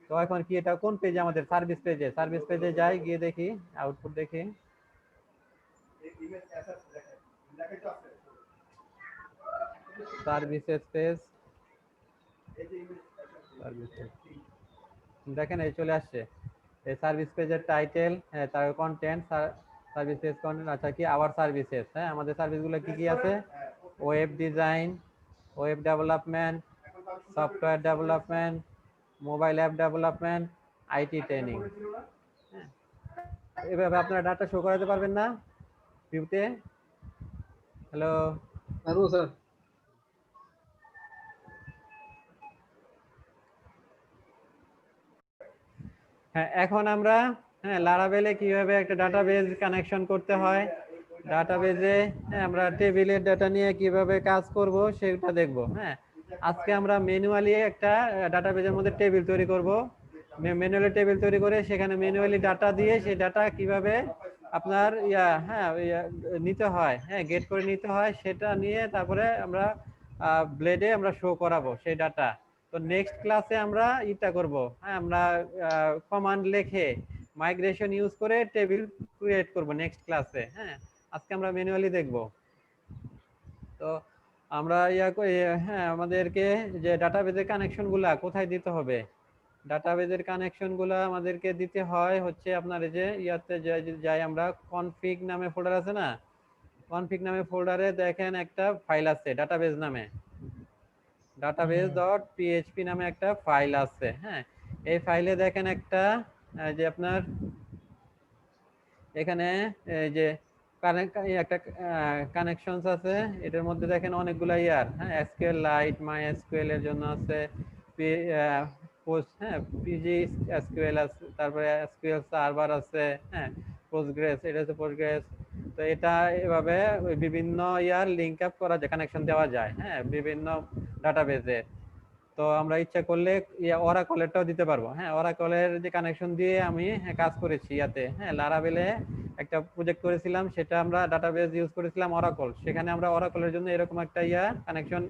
তো এখন কি এটা কোন পেজে, আমাদের সার্ভিস পেজে, সার্ভিস পেজে যাই, গিয়ে দেখি আউটপুট দেখি, সার্ভিসেস পেজ, দেখেন এই চলে আসছে এই সার্ভিস পেজের টাইটেল, তার কন্টেন্ট, সার্ভিস পেজ কন্টেন্ট। আচ্ছা, কি আওয়ার সার্ভিসেস, আমাদের সার্ভিসগুলো কি কি আছে, web design, web development, software development, mobile app development, IT training. এভাবে আপনারা ডাটা শো করাতে পারবেন না ভিউতে? হ্যালো, পারবো স্যার। এখন আমরা লারাভেলে কিভাবে একটা ডাটাবেজ কানেকশন করতে হয়, ডাটাবেজে আমরা টেবিলের ডাটা নিয়ে কিভাবে কাজ করব সেটা দেখব। আজকে আমরা ম্যানুয়ালি একটা ডাটাবেজের মধ্যে টেবিল তৈরি করব, ম্যানুয়ালি টেবিল তৈরি করে সেখানে ম্যানুয়ালি ডাটা দিয়ে সেই ডাটা কিভাবে আপনার নিতে হয়, গেট করে নিতে হয়, সেটা নিয়ে তারপরে আমরা ব্লেডে আমরা শো করাবো সেই ডাটা। তো নেক্সট ক্লাসে আমরা এটা করব, আমরা কমান্ড লিখে মাইগ্রেশন ইউজ করে টেবিল ক্রিয়েট করব নেক্সট ক্লাসে। আজকে আমরা ম্যানুয়ালি দেখব। তো আমরা আমাদেরকে যে ডাটাবেজের কানেকশনগুলা কোথায় দিতে হবে, ডাটাবেজের কানেকশনগুলা আমাদেরকে দিতে হয় হচ্ছে আপনার এই যে ইয়াতে যাই আমরা, কনফিগ নামে ফোল্ডার আছে না, কনফিগ নামে ফোল্ডারে দেখেন একটা ফাইল আছে ডাটাবেজ নামে, database.php নামে একটা ফাইল আছে। এই ফাইলে দেখেন একটা যে আপনার এখানে যে একটা কানেকশনস আছে, এটার মধ্যে দেখেন অনেকগুলো ইয়ার, এসকিউএল লাইট, মাই এসকিউএল এর জন্য আছে, পোস্ট পিজি এসকিউএল আছে, তারপরে এসকিউএল সার্ভার আছে, পোস্টগ্রেস, এটা হচ্ছে পোস্টগ্রেস। তো এটা এভাবে বিভিন্ন ইয়ার লিংক আপ করা যায়, কানেকশন দেওয়া যায় বিভিন্ন ডাটাবেজে। তো আমরা ইচ্ছা করলে অরাকলেরটাও দিতে পারবো। অরাকলের যে কানেকশন দিয়ে আমি কাজ করেছি ইয়াতে, লারাভেলে একটা প্রজেক্ট করেছিলাম, সেটা আমরা ডাটাবেজ ইউজ করেছিলাম অরাকল, সেখানে আমরা অরাকলের জন্য এরকম একটা কানেকশন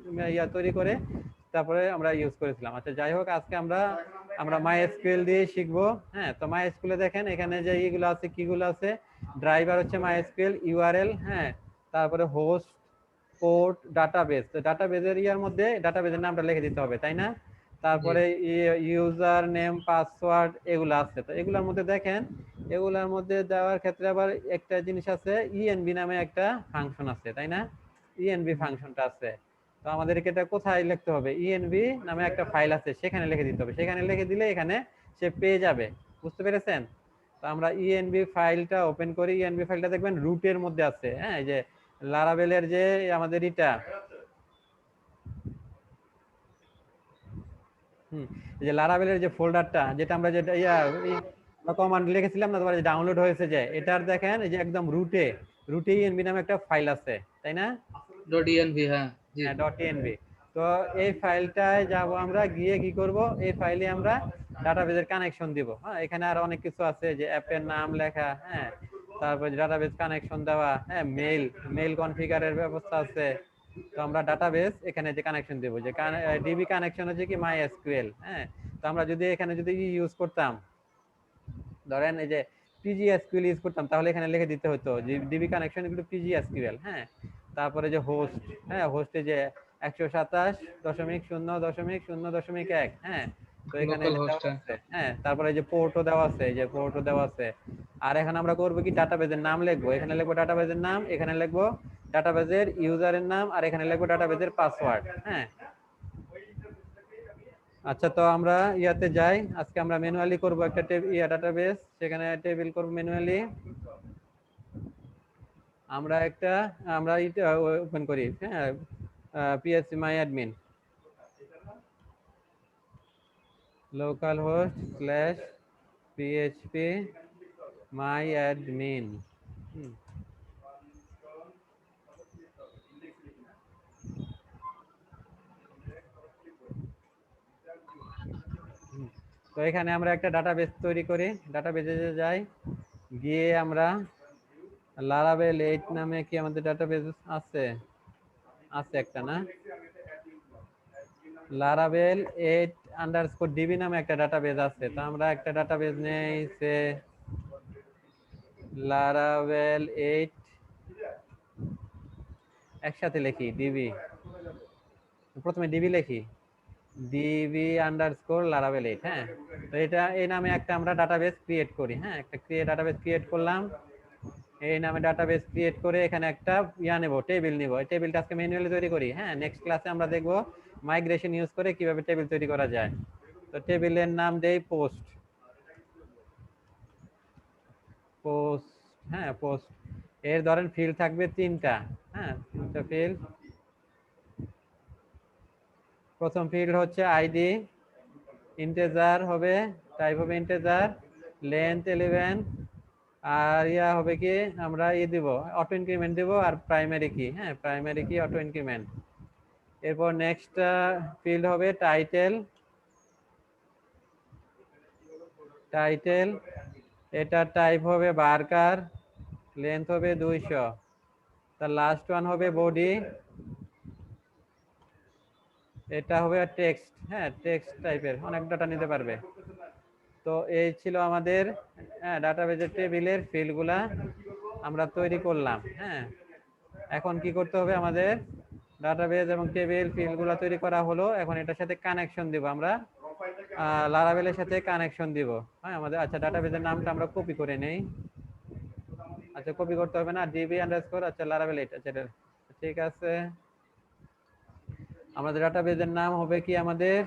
তৈরি করে তারপরে আমরা ইউজ করেছিলাম। আচ্ছা, যাই হোক, আজকে আমরা আমরা MySQL দিয়ে শিখবো। হ্যাঁ, তো MySQL দেখেন এখানে যে এইগুলো আছে, কিগুলো আছে, ড্রাইভার হচ্ছে MySQL, ইউআরএল, হ্যাঁ, তারপরে হোস্ট, পোর্ট, ডাটাবেস। তো ডাটাবেজের ইয়ার মধ্যে ডাটাবেজের নামটা লিখে দিতে হবে, তাই না? তারপরে ইউজার নেম, পাসওয়ার্ড এগুলো আছে। তো এগুলোর মধ্যে দেখেন, এগুলোর মধ্যে দেওয়ার ক্ষেত্রে আবার একটা জিনিস আছে, ইএনবি নামে একটা ফাংশন আছে, তাই না? ইএনবি ফাংশনটা আছে। তো আমাদেরকে এটা কোথায় লিখতে হবে? ইএনবি নামে একটা ফাইল আছে, সেখানে লিখে দিতে হবে। সেখানে লিখে দিলে এখানে সে পেয়ে যাবে। বুঝতে পেরেছেন? তো আমরা ইএনবি ফাইলটা ওপেন করি। ইএনবি ফাইলটা দেখবেন রুটের মধ্যে আছে। হ্যাঁ, এই যে লারাভেলের যে আমাদের এটা এই যে লারাভেলের যে ফোল্ডারটা, যেটা আমরা যেটা কমান্ড লিখেছিলাম না, তোমার ডাউনলোড হয়েছে, যে এটার দেখেন এই যে একদম রুটে ইএনবি নামে একটা ফাইল আছে, তাই না? .env, হ্যাঁ জি। হ্যাঁ, .env। তো এই ফাইলটায় যাব আমরা, গিয়ে কি করব, এই ফাইলে আমরা ডাটাবেজের কানেকশন দিব। হ্যাঁ, এখানে আরো অনেক কিছু আছে, যে অ্যাপের নাম লেখা, হ্যাঁ, তারপর ডাটাবেজ কানেকশন দেওয়া, হ্যাঁ, মেইল কনফিগারের ব্যবস্থা আছে। তো আমরা ডাটাবেজ এখানে যে কানেকশন দেব, যে ডিবি কানেকশন হচ্ছে কি MySQL। হ্যাঁ, তো আমরা যদি এখানে যদি ইউজ করতাম, ধরেন এই যে PGSQL ইউজ করতাম, তাহলে এখানে লিখে দিতে হতো যে DB connection equal to PGSQL। হ্যাঁ, তারপরে যে হোস্ট, হ্যাঁ, হোস্টে যে 127.0.0.1। হ্যাঁ, তো এখানে লোকাল যে হোস্ট, দেওয়া আছে, হ্যাঁ, তারপরে যে পোর্টও দেওয়া আছে, এই যে পোর্টও দেওয়া আছে। আর এখন আমরা করব কি, ডাটাবেজের নাম লিখবো। এখানে লিখবো ডাটাবেজের নাম, এখানে লিখবো ডাটাবেজের ইউজারের নাম, আর এখানে লিখবো ডাটাবেজের পাসওয়ার্ড। হ্যাঁ, আচ্ছা, তো আমরা ইয়াতে যাই। আজকে আমরা ম্যানুয়ালি করব একটা ডাটাবেস, সেখানে টেবিল করব ম্যানুয়ালি। আমরা এটা ওপেন করি, হ্যাঁ, PHP MyAdmin, localhost/PHP MyAdmin। তো এখানে আমরা একটা ডাটাবেস তৈরি করি। ডাটাবেজে যাই, গিয়ে আমরা লারাভেল 8 নামে কি আমাদের ডাটাবেস আছে? আছে একটা, না? লারাভেল 8_db নামে একটা ডাটাবেস আছে। তো আমরা একটা ডাটাবেস নেই, সে লারাভেল 8, একসাথে লিখি ডিবি, প্রথমে ডিবি লিখি, DB_Laravel 8। হ্যাঁ, তো এটা এই নামে একটা আমরা ডাটাবেস ক্রিয়েট করি। হ্যাঁ, একটা ডাটাবেস ক্রিয়েট করলাম। এই নামে ডাটাবেস ক্রিয়েট করে এখানে একটা নেব, টেবিল নিব। এই টেবিলটা আজকে ম্যানুয়ালি তৈরি করি। হ্যাঁ, নেক্সট ক্লাসে আমরা দেখব মাইগ্রেশন ইউজ করে কিভাবে টেবিল তৈরি করা যায়। তো টেবিলের নাম দেই পোস্ট। হ্যাঁ, পোস্ট। এর ধরেন ফিল্ড থাকবে 3টা। হ্যাঁ, 3টা ফিল্ড। প্রথম ফিল্ড হচ্ছে আইডি, ইন্টিজার হবে, টাইপ হবে ইন্টিজার, লেন্থ 11, আর হবে কি, আমরা দিব অটো ইনক্রিমেন্ট দিব, আর প্রাইমারি কি, হ্যাঁ, প্রাইমারি কি অটো ইনক্রিমেন্ট। এরপর নেক্সট ফিল্ড হবে টাইটেল, এটা টাইপ হবে বারকার, লেন্থ হবে 200। তার লাস্ট ওয়ান হবে বডি, এটা হবে টেক্সট। হ্যাঁ, টেক্সট টাইপের, অনেক ডাটা নিতে পারবে। তো এই ছিল আমাদের ডাটাবেজের টেবিলের ফিল্ডগুলা আমরা তৈরি করলাম। হ্যাঁ, এখন কি করতে হবে, আমাদের ডাটাবেজ এবং টেবিল ফিল্ডগুলা তৈরি করা হলো। এখন এটার সাথে কানেকশন দিব আমরা, লারাভেলের সাথে কানেকশন দিব। হ্যাঁ, আমাদের আচ্ছা ডাটাবেজের নামটা আমরা কপি করে নেই। আচ্ছা, কপি করতে হবে না, DB_, আচ্ছা লারাভেল 8। আচ্ছা, ঠিক আছে। আমাদের ডাটাবেজের নাম হবে কি, আমাদের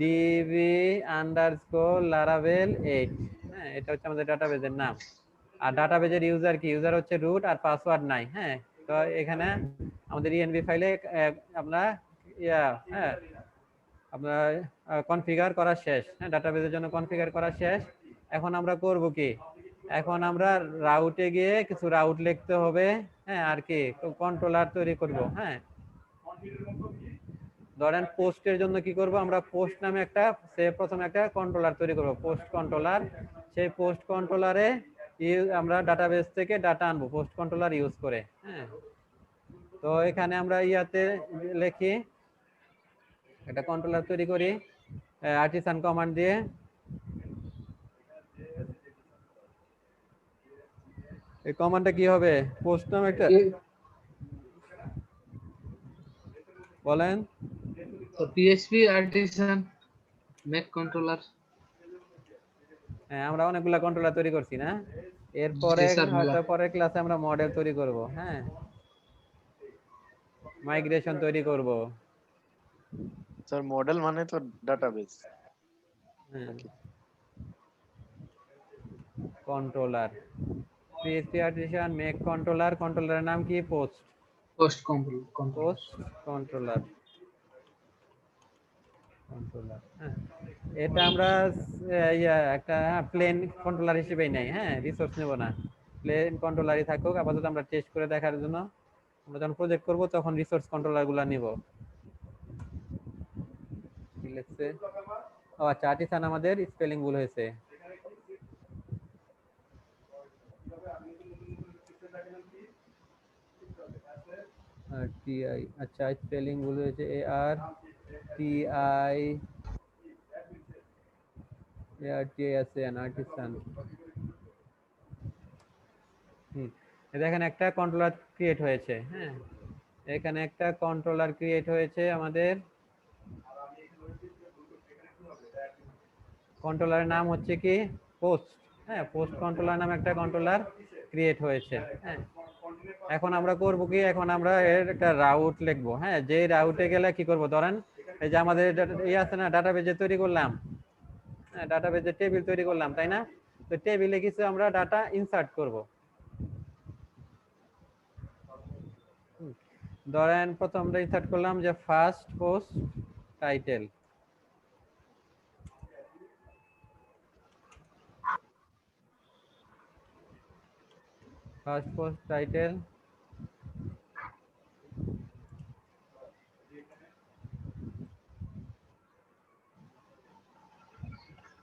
DB_Laravel 8। হ্যাঁ, এটা হচ্ছে আমাদের ডাটাবেজের নাম। আর ডাটাবেজের ইউজার কি, ইউজার হচ্ছে রুট, আর পাসওয়ার্ড নাই। হ্যাঁ, তো এখানে আমাদের ইএনবি ফাইলে আমরা হ্যাঁ, আপনার কনফিগার করা শেষ। হ্যাঁ, ডাটাবেজের জন্য কনফিগার করা শেষ। এখন আমরা করব কি, এখন আমরা রাউটে গিয়ে কিছু রাউট লিখতে হবে। হ্যাঁ, আর কি কন্ট্রোলার তৈরি করব। হ্যাঁ, ধরেন পোস্টের জন্য কি করব, আমরা পোস্ট নামে প্রথমে একটা কন্ট্রোলার তৈরি করব, পোস্ট কন্ট্রোলার। সেই পোস্ট কন্ট্রোলারে আমরা ডাটাবেস থেকে ডাটা আনবো পোস্ট কন্ট্রোলার ইউজ করে। হ্যাঁ, তো এখানে আমরা লিখি একটা কন্ট্রোলার তৈরি করি। আর্টিসান কমান্ড দিয়ে এই কমান্ডটা কি হবে? পোস্ট নামে একটা বলেন। তো পিএইচপি আর্টিসান মেক কন্ট্রোলার। হ্যাঁ, আমরা অনেকগুলা কন্ট্রোলার তৈরি করছি না? এরপরে জি স্যার মেলা। হয়তো পরের ক্লাসে আমরা মডেল তৈরি করব। হ্যাঁ, মাইগ্রেশন তৈরি করব। স্যার মডেল মানে তো ডাটাবেস হ্যাঁ, নাকি? Controller PHP artisan make controller, কন্ট্রোলারের নাম কি? Post. Post controller. Post controller, controller. হ্যাঁ, এটা আমরা একটা প্লেন কন্ট্রোলার হিসেবেই নেই। হ্যাঁ, রিসোর্স নেব না, প্লেন কন্ট্রোলারই থাকুক। আপাতত আমরা টেস্ট করে দেখার জন্য আমরা যখন প্রজেক্ট করব তখন রিসোর্স কন্ট্রোলার গুলা নিব। কি লিখছে? ও আচ্ছা, আর্টিসান আমাদের স্পেলিং ভুল হয়েছে। টিআই, আচ্ছা স্পেলিং ভুল হয়েছে। ARTI ARTISAN, artisan. দেখেন একটা কন্ট্রোলার ক্রিয়েট হয়েছে। হ্যাঁ, এখানে একটা কন্ট্রোলার ক্রিয়েট হয়েছে আমাদের। কন্ট্রোলারের নাম হচ্ছে কি? পোস্ট। হ্যাঁ, পোস্ট কন্ট্রোলার নামে একটা কন্ট্রোলার ক্রিয়েট হয়েছে। হ্যাঁ, এখন আমরা করব কি? এখন আমরা এর একটা রাউট লিখবো। হ্যাঁ, যে রাউটে গেলে কি করব? ধরেন এই যে আমাদের এই আছে না, ডাটাবেজে তৈরি করলাম। হ্যাঁ, ডাটাবেজে টেবিল তৈরি করলাম, তাই না? তো টেবিলে কিছু আমরা ডাটা ইনসার্ট করব। ধরেন প্রথম আমরা ইনসার্ট করলাম যে first post title. First post title,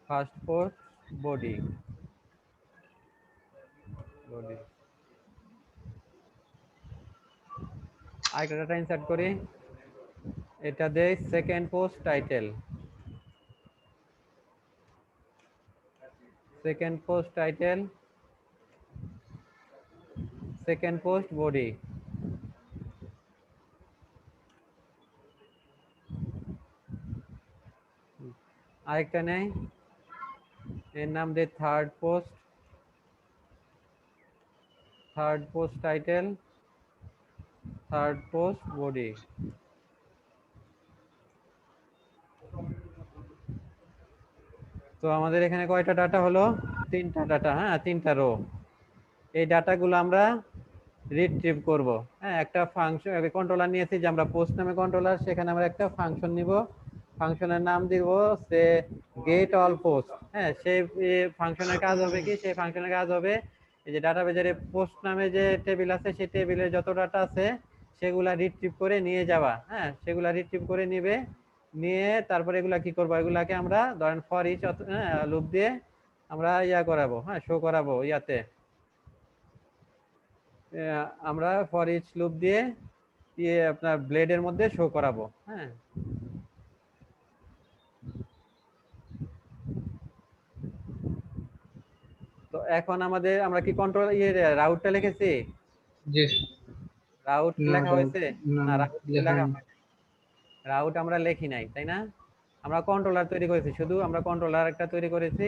first post body, body. আরেকটা ডাটা ইনসার্ট করি, এটা দেই second post title, second post title, second post body. আরেকটা নেই, এর নাম দে third post, third post title, third post body. তো আমাদের এখানে কয়টা ডাটা হলো? তিনটা ডাটা। হ্যাঁ, তিনটা রো। এই ডাটাগুলো আমরা রিট্রিভ করব। হ্যাঁ, একটা ফাংশন কন্ট্রোলার নিয়েছি যে আমরা পোস্ট নামে কন্ট্রোলার, সেখানে আমরা একটা ফাংশন নিব। ফাংশনের নাম দিব সে গেট অল পোস্ট। হ্যাঁ, সেই ফাংশনের কাজ হবে কি? সেই ফাংশনের কাজ হবে এই যে ডাটাবেজের পোস্ট নামে যে টেবিল আছে, সেই টেবিলের যত ডাটা আছে সেগুলা রিট্রিভ করে নিয়ে যাওয়া। হ্যাঁ, সেগুলা রিট্রিভ করে নিবে, নিয়ে তারপরে এগুলা কি করবো? এগুলাকে আমরা ধরেন ফর ইচ লুপ দিয়ে আমরা করাবো। হ্যাঁ, শো করাবো ইয়াতে। আমরা ফর ইচ লুপ দিয়ে আপনার ব্লেডের মধ্যে শো করাবো। হ্যাঁ, তো এখন আমাদের আমরা কি কন্ট্রোল রাউটটা লিখেছি? জি রাউট না লেখা রাউট হয়েছে? না না, রাউট লেখা লেখা হয়নি। হয়। রাউট আমরা লেখি নাই, তাই না? আমরা কন্ট্রোলার তৈরি করেছি, শুধু আমরা কন্ট্রোলার একটা তৈরি করেছি।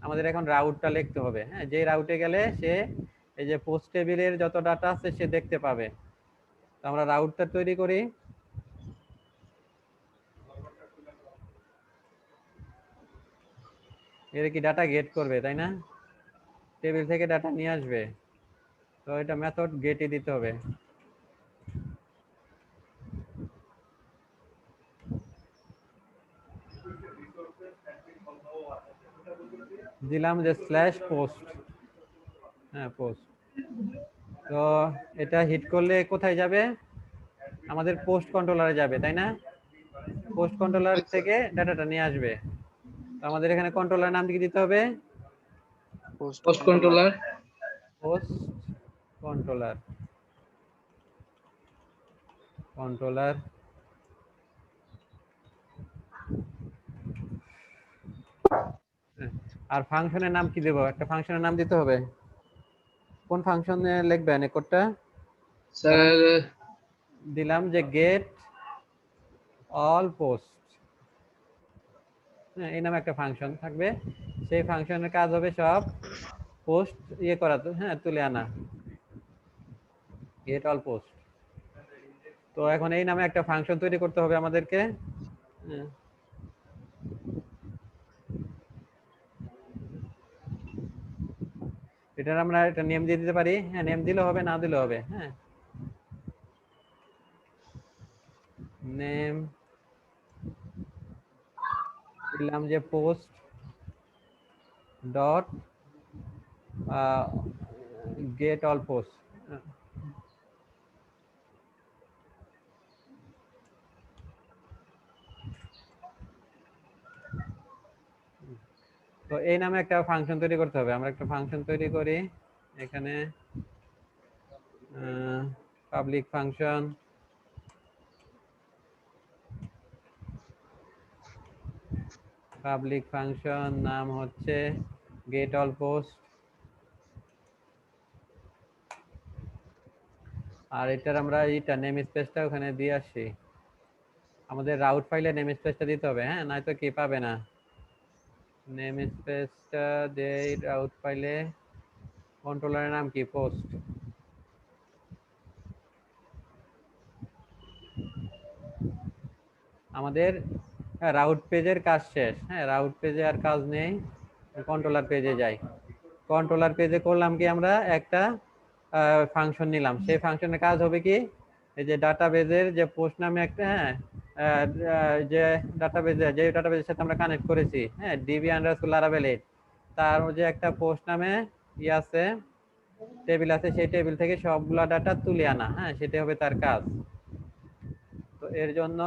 আমাদের এখন রাউটটা লিখতে হবে। হ্যাঁ, যে রাউটে গেলে সে এই যে পোস্ট টেবিলের যত ডাটা আছে সে দেখতে পাবে। তো আমরা রাউটটা তৈরি করি। এর কি ডাটা গেট করবে, তাই না? টেবিল থেকে ডাটা নিয়ে আসবে। তো এটা মেথড গেটই দিতে হবে। দিলাম যে স্ল্যাশ পোস্ট। হ্যাঁ, পোস্ট। তো এটা হিট করলে কোথায় যাবে? আমাদের পোস্ট কন্ট্রোলারে যাবে, তাই না? পোস্ট কন্ট্রোলার থেকে ডাটাটা নিয়ে আসবে। তো আমাদের এখানে কন্ট্রোলার নাম কি দিতে হবে? Post post controller. Controller. Post controller, controller আর ফাংশনের নাম কি দেব? একটা ফাংশনের নাম দিতে হবে। কোন ফাংশনে লিখবেন এই কোডটা? স্যার দিলাম যে গেট অল পোস্ট, হ্যাঁ এই নামে একটা ফাংশন থাকবে। সেই ফাংশনের কাজ হবে সব পোস্ট ইয়ে করা, হ্যাঁ তুলে আনা, গেট অল পোস্ট। তো এখন এই নামে একটা ফাংশন তৈরি করতে হবে আমাদেরকে। হ্যাঁ, এটার আমরা একটা নেম দিয়ে দিতে পারি। হ্যাঁ নেম দিলেও হবে, না দিলেও হবে। হ্যাঁ নেম দিলাম যে post dot gate all post. তো এই নামে একটা ফাংশন তৈরি করতে হবে। আমরা একটা ফাংশন তৈরি করি এখানে, পাবলিক ফাংশন, পাবলিক ফাংশন নাম হচ্ছে গেট অল পোস্ট। আর এটার আমরা এইটা নেম স্পেসটা ওখানে দিয়ে আসি। আমাদের রাউট ফাইলে নেম স্পেসটা দিতে হবে, হ্যাঁ নয়তো কি পাবে না। নেম স্পেসটা দেই রাউট ফাইলে। কন্ট্রোলারের নাম কি? পোস্ট। আমাদের রাউট পেজের কাজ শেষ। হ্যাঁ রাউট পেজে আর কাজ নেই, কন্ট্রোলার পেজে যাই। কন্ট্রোলার পেজে করলাম কি, আমরা একটা ফাংশন নিলাম। সেই ফাংশনের কাজ হবে কি, এই যে ডাটাবেজের যে পোস্ট নামে একটা, হ্যাঁ যে ডাটাবেজের সাথে আমরা কানেক্ট করেছি, হ্যাঁ db_laravel, তার যে একটা পোস্ট নামে ই আছে, টেবিল আছে, সেই টেবিল থেকে সবগুলা ডাটা তুলে আনা। হ্যাঁ সেটাই হবে তার কাজ। তো এর জন্য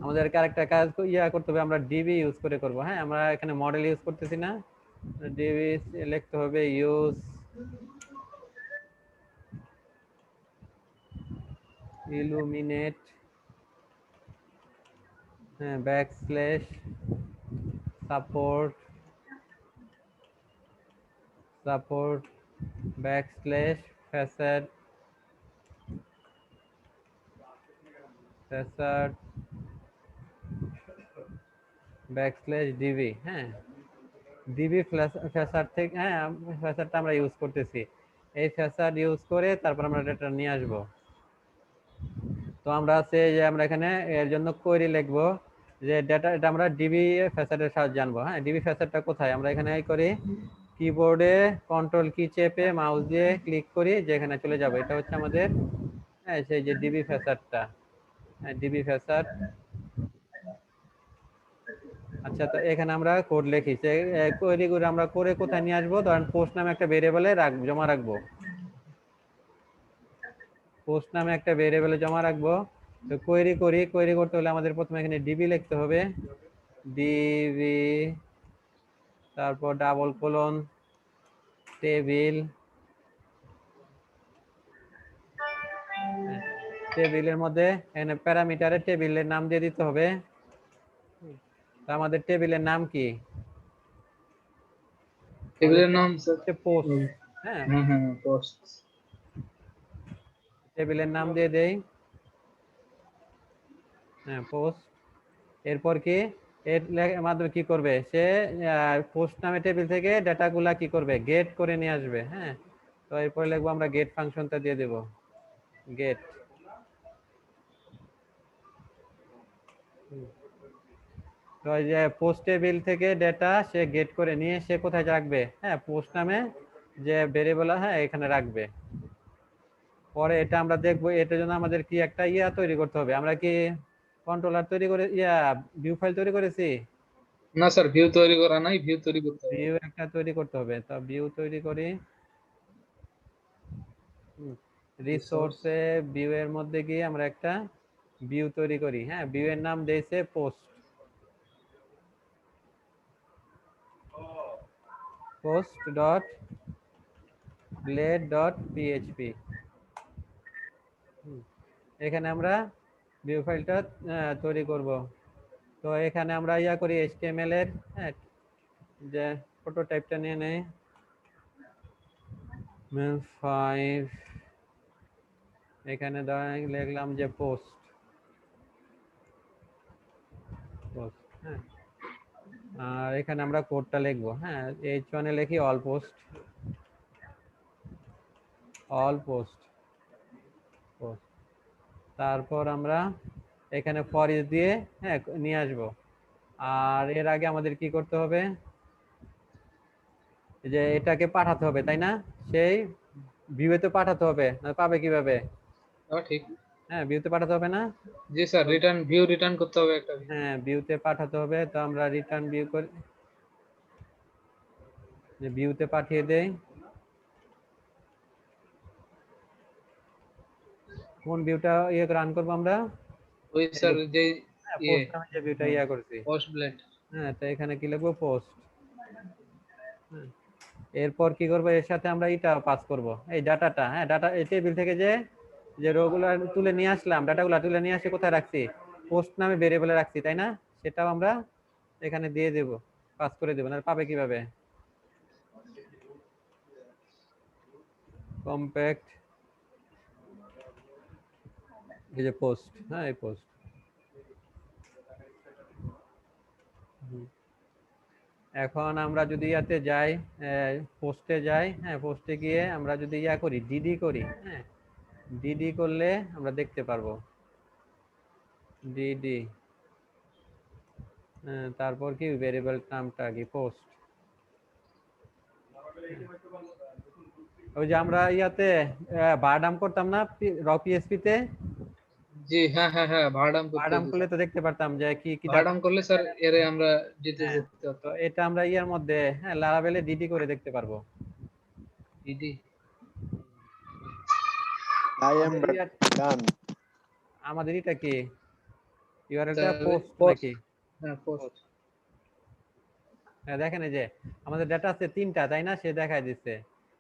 আমাদেরকে আরেকটা কাজ করতে হবে, আমরা ডিবি ইউজ করে করব। হ্যাঁ আমরা এখানে মডেল ইউজ করতেছি না, ডিবি লিখতে হবে ইউজ ইলুমিনেট, হ্যাঁ backslash support backslash facade backslash DB. হ্যাঁ ডিবি ফ্যাসাড থেকে, হ্যাঁ ফ্যাসাডটা আমরা ইউজ করতেছি। এই ফ্যাসাড ইউজ করে তারপর আমরা ডেটা নিয়ে আসবো। তো আমরা আছে যে আমরা এখানে এর জন্য কোয়েরি লিখবো যে ডেটা, এটা আমরা ডিবি ফ্যাসাডের সাহায্যে জানবো। হ্যাঁ ডিবি ফ্যাসাডটা কোথায়, আমরা এখানে করি কিবোর্ডে কন্ট্রোল কি চেপে মাউস দিয়ে ক্লিক করি, যেখানে চলে যাব। এটা হচ্ছে আমাদের, হ্যাঁ সেই যে ডিবি ফ্যাসাডটা, হ্যাঁ ডিবি ফ্যাসাড। আচ্ছা তো এখানে আমরা কোড লিখি, যে কোয়েরি করে আমরা করে কোথায় নিয়ে আসবো, ধরেন পোস্ট নামে একটা ভেরিয়েবলে জমা রাখবো। পোস্ট নামে একটা ভেরিয়েবলে জমা রাখবো। তো কোয়েরি করি, কোয়েরি করতে হলে আমাদের প্রথমে এখানে ডিবি লিখতে হবে, ডিবি তারপর ডাবল কোলন টেবিল, টেবিলের মধ্যে এখানে প্যারামিটারে টেবিলের নাম দিয়ে দিতে হবে। তো আমাদের টেবিলের নাম কি? টেবিলের নাম স্যার পোস্ট। হ্যাঁ হ্যাঁ হ্যাঁ পোস্ট। টেবিলের নাম দিয়ে দেই, হ্যাঁ পোস্ট। এরপর কি, এর মাধ্যমে কি করবে সে, পোস্ট নামে টেবিল থেকে ডেটাগুলা কি করবে, গেট করে নিয়ে আসবে। হ্যাঁ তো এরপর লিখবো আমরা গেট ফাংশনটা দিয়ে দেব, গেট। তো এই যে পোস্ট টেবিল থেকে ডেটা সে গেট করে নিয়ে সে কোথায় রাখবে, হ্যাঁ পোস্ট নামে যে ভেরিয়েবল, হ্যাঁ এখানে রাখবে। পরে এটা আমরা দেখবো, এটার জন্য আমাদের কি একটা তৈরি করতে হবে। আমরা কি কন্ট্রোলার তৈরি করে ভিউ ফাইল তৈরি করেছি? না স্যার ভিউ তৈরি করা নাই, ভিউ তৈরি করতে হবে। ভিউ একটা তৈরি করতে হবে। তো ভিউ তৈরি করি, রিসোর্সে ভিউ এর মধ্যে গিয়ে আমরা একটা ভিউ তৈরি করি। হ্যাঁ ভিউ এর নাম দিয়েছে post dot blade dot PHP. এখানে আমরা ভিউ ফাইলটা তৈরি করব। তো এখানে আমরা ইয়া করি HTML এর, হ্যাঁ, যে প্রোটোটাইপটা নিয়ে নেই, main5, এখানে লিখলাম যে পোস্ট, হ্যাঁ, আর এখানে আমরা কোডটা লিখবো, হ্যাঁ, H1 এ লিখি অল পোস্ট, তারপর আমরা এখানে ফর ইচ দিয়ে, হ্যাঁ, নিয়ে আসবো। আর এর আগে আমাদের কি করতে হবে, যে এটাকে পাঠাতে হবে, তাই না? সেই ভিউতে পাঠাতে হবে, না পাবে কিভাবে? ঠিক। হ্যাঁ, ভিউতে পাঠাতে হবে না? জি স্যার, রিটার্ন করতে হবে একটা view। হ্যাঁ, ভিউতে পাঠাতে হবে। তো আমরা রিটার্ন ভিউ করি, যে ভিউতে পাঠিয়ে দেই। কোন ভিউটা ইয়ে রান করবো আমরা? ওই স্যার যে হ্যাঁ, ইয়ে পোস্ট নামে যে ভিউটা ইয়া করছি। Post blade. হ্যাঁ, তো এখানে কি লিখবো? পোস্ট। এরপর কি করবো, এর সাথে আমরা এটা পাস করব, এই ডাটাটা, হ্যাঁ, ডাটা এই টেবিল থেকে যে যে রোগুলো তুলে নিয়ে আসলাম, ডাটাগুলো তুলে নিয়ে আসে কোথায় রাখছি? পোস্ট নামে ভেরিয়েবলে রাখছি, তাই না? সেটাও আমরা এখানে দিয়ে দেব, পাস করে দেব, না পাবে কিভাবে? কম্প্যাক্ট, এই যে পোস্ট, হ্যাঁ, এই পোস্ট। এখন আমরা যদি ইয়াতে যাই, পোস্টে যাই, হ্যাঁ, পোস্টে গিয়ে আমরা যদি ইয়া করি, ডিডি করি, হ্যাঁ, ডিডি করলে আমরা দেখতে পারবো ডিডি, তারপর কি ভেরিয়েবল নামটা কি? পোস্ট। ওই যে আমরা ইয়াতে বারডাম করতাম না র পিএসপি তে, জি হ্যাঁ হ্যাঁ হ্যাঁ, ভাড়াম করতে বারডাম হতো করলে স্যার। তো দেখতে পারতাম যে কি কি ভাড়াম করলে স্যার এরে আমরা যেতে হ্যাঁ, যেতে তো হতো। এটা আমরা ইয়ার মধ্যে, হ্যাঁ, লারাবেলে ডিডি করে দেখতে পারবো। দিদি I am done. আমাদের এটা কি ইউআরএলটা? তাহলে পোস্ট পোস্ট, নাকি? হ্যাঁ পোস্ট। হ্যাঁ, দেখেন এই যে আমাদের ডেটা আছে 3টা, তাই না? সে দেখায় দিচ্ছে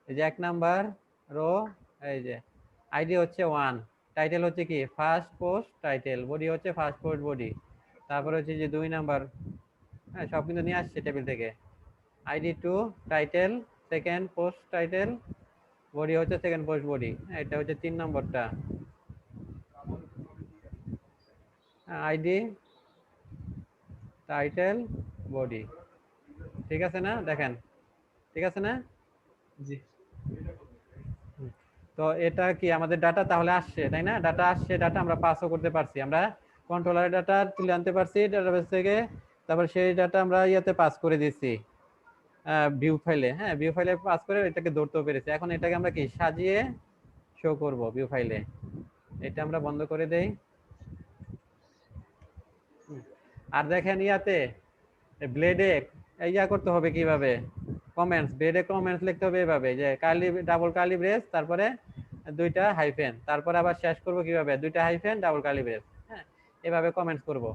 এই যে 1 নাম্বার রো, এই যে আইডি হচ্ছে 1, টাইটেল হচ্ছে কি ফার্স্ট পোস্ট টাইটেল, বডি হচ্ছে ফার্স্ট পোস্ট বডি, তারপরে হচ্ছে যে 2 নাম্বার, হ্যাঁ, সব কিন্তু নিয়ে আসছে টেবিল থেকে। ID 2 title, second post title, body হচ্ছে সেকেন্ড পোস্ট বডি, এটা হচ্ছে 3 নম্বরটা। আইডি টাইটেল বডি, ঠিক আছে না? দেখেন, ঠিক আছে না? জি তো এটা কি আমাদের ডাটা তাহলে আসছে, তাই না? ডাটা আসছে, ডাটা আমরা পাসও করতে পারছি, আমরা কন্ট্রোলার ডাটা তুলে আনতে পারছি ডাটাবেস থেকে, তারপর সেই ডাটা আমরা ইয়াতে পাস করে দিচ্ছি ভিউ ফাইলে, হ্যাঁ, ভিউ ফাইলে পাস করে এটাকে ধরতেও পেরেছি। এখন এটাকে আমরা কি সাজিয়ে শো করব ভিউ ফাইলে, এটা আমরা বন্ধ করে দেই। আর দেখেন ইয়াতে ব্লেডে ইয়া করতে হবে কিভাবে, কমেন্টস, ব্লেডে কমেন্টস লিখতে হবে এভাবে, যে কার্লি ডাবল কার্লি ব্রেস, তারপরে 2টা হাইফেন, তারপরে আবার শেষ করব কিভাবে, 2টা হাইফেন ডাবল কার্লি ব্রেস, হ্যাঁ, এভাবে কমেন্টস করব,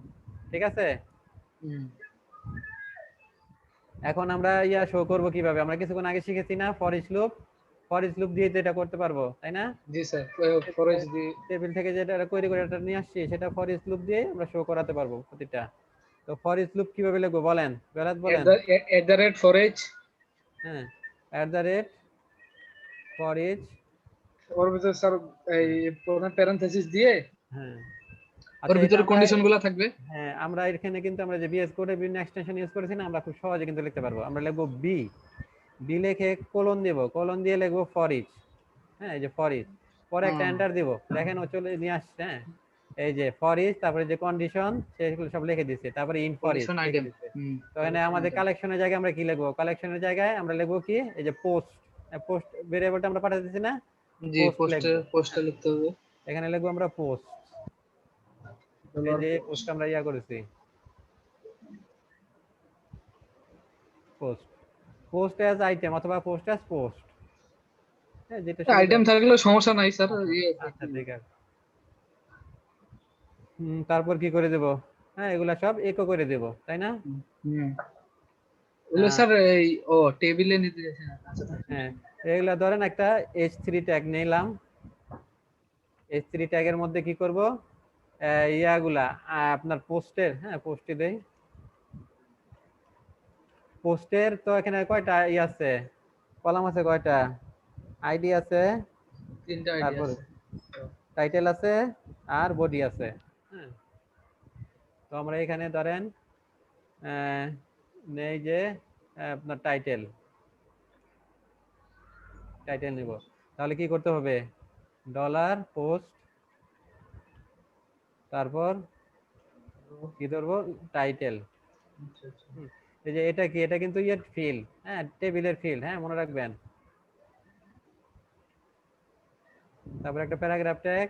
ঠিক আছে? এখন আমরা ইয়া শো করব কিভাবে, আমরা কিছুক্ষণ আগে শিখেছি না for each loop, for each loop দিয়ে তো এটা করতে পারবো, তাই না? জি স্যার, ফরেজ দি টেবিল থেকে যেটা কোয়েরি করে এটা নিয়ে আসছি, সেটা ফর ইচ লুপ দিয়ে আমরা শো করাতে পারবো প্রতিটা। তো ফর ইচ লুপ কিভাবে লিখবো বলেন, বেলাত বলেন। এট দ্য রেট ফরেজ, হ্যাঁ, at the rate for each, ওর ভিতরে স্যার এই প্রথম প্যারেনথেসিস দিয়ে হ্যাঁ, ওর আচ্ছা, এটা ভিতরে আমরা, কন্ডিশন গুলো থাকবে। হ্যাঁ, আমরা এখানে কিন্তু আমরা যে বিএস কোডে বিভিন্ন এক্সটেনশন ইউজ করেছি না, আমরা খুব সহজে কিন্তু লিখতে পারবো। আমরা লিখবো বি, বি লিখে কোলন দেব, কোলন দিয়ে লিখবো ফর ইচ, হ্যাঁ, এই যে ফর ইচ, পরে একটা এন্টার দিব, দেখেন ও চলে নিয়ে আসছে, হ্যাঁ, এই যে ফর ইচ, তারপরে যে কন্ডিশন সেগুলো সব লিখে দিচ্ছে, তারপরে ইন ফর ইচ কন্ডিশন লিখে আইটেম। দিচ্ছে। তো এখানে আমাদের কালেকশনের জায়গায় আমরা কি লিখবো, কালেকশনের জায়গায় আমরা লিখবো কি, এই যে পোস্ট, পোস্ট ভেরিয়েবলটা আমরা পাঠিয়ে দিচ্ছি না, জি পোস্ট পোস্টে লিখবো, পোস্টে লিখতে হবে। এখানে লিখবো আমরা পোস্ট, এই যে পোস্ট আমরা ইয়া করেছি, পোস্ট, পোস্ট অ্যাজ আইটেম অথবা পোস্ট অ্যাজ পোস্ট, হ্যাঁ, যেটা সুবিধা। আইটেম থাকলে সমস্যা নাই স্যার। আচ্ছা, ঠিক আছে। তারপর কি করে দেব, হ্যাঁ, এগুলা সব একো করে দেব, তাই না? ওগুলো স্যার এই ও টেবিলে নিতে গেছেন। আচ্ছা হ্যাঁ, এগুলা ধরেন একটা H3 ট্যাগ নিলাম, H3 ট্যাগের মধ্যে কি করব, ইয়াগুলা আপনার পোস্টের, হ্যাঁ পোস্টে দেই। পোস্টের তো এখানে কয়টা আছে, কলাম আছে কয়টা, আইডি আছে, 3টা আইডি তারপর আছে। টাইটেল আছে আর বডি আছে। হ্যাঁ, তো আমরা এখানে ধরেন নেই যে আপনার টাইটেল নিব। তাহলে কি করতে হবে, ডলার পোস্ট, তারপর কি ধরবো, টাইটেল। আচ্ছা আচ্ছা। এই যে এটা কি, এটা কিন্তু ইয়ের ফিল্ড, হ্যাঁ টেবিলের ফিল্ড, হ্যাঁ মনে রাখবেন। তারপর একটা প্যারাগ্রাফ ট্যাগ,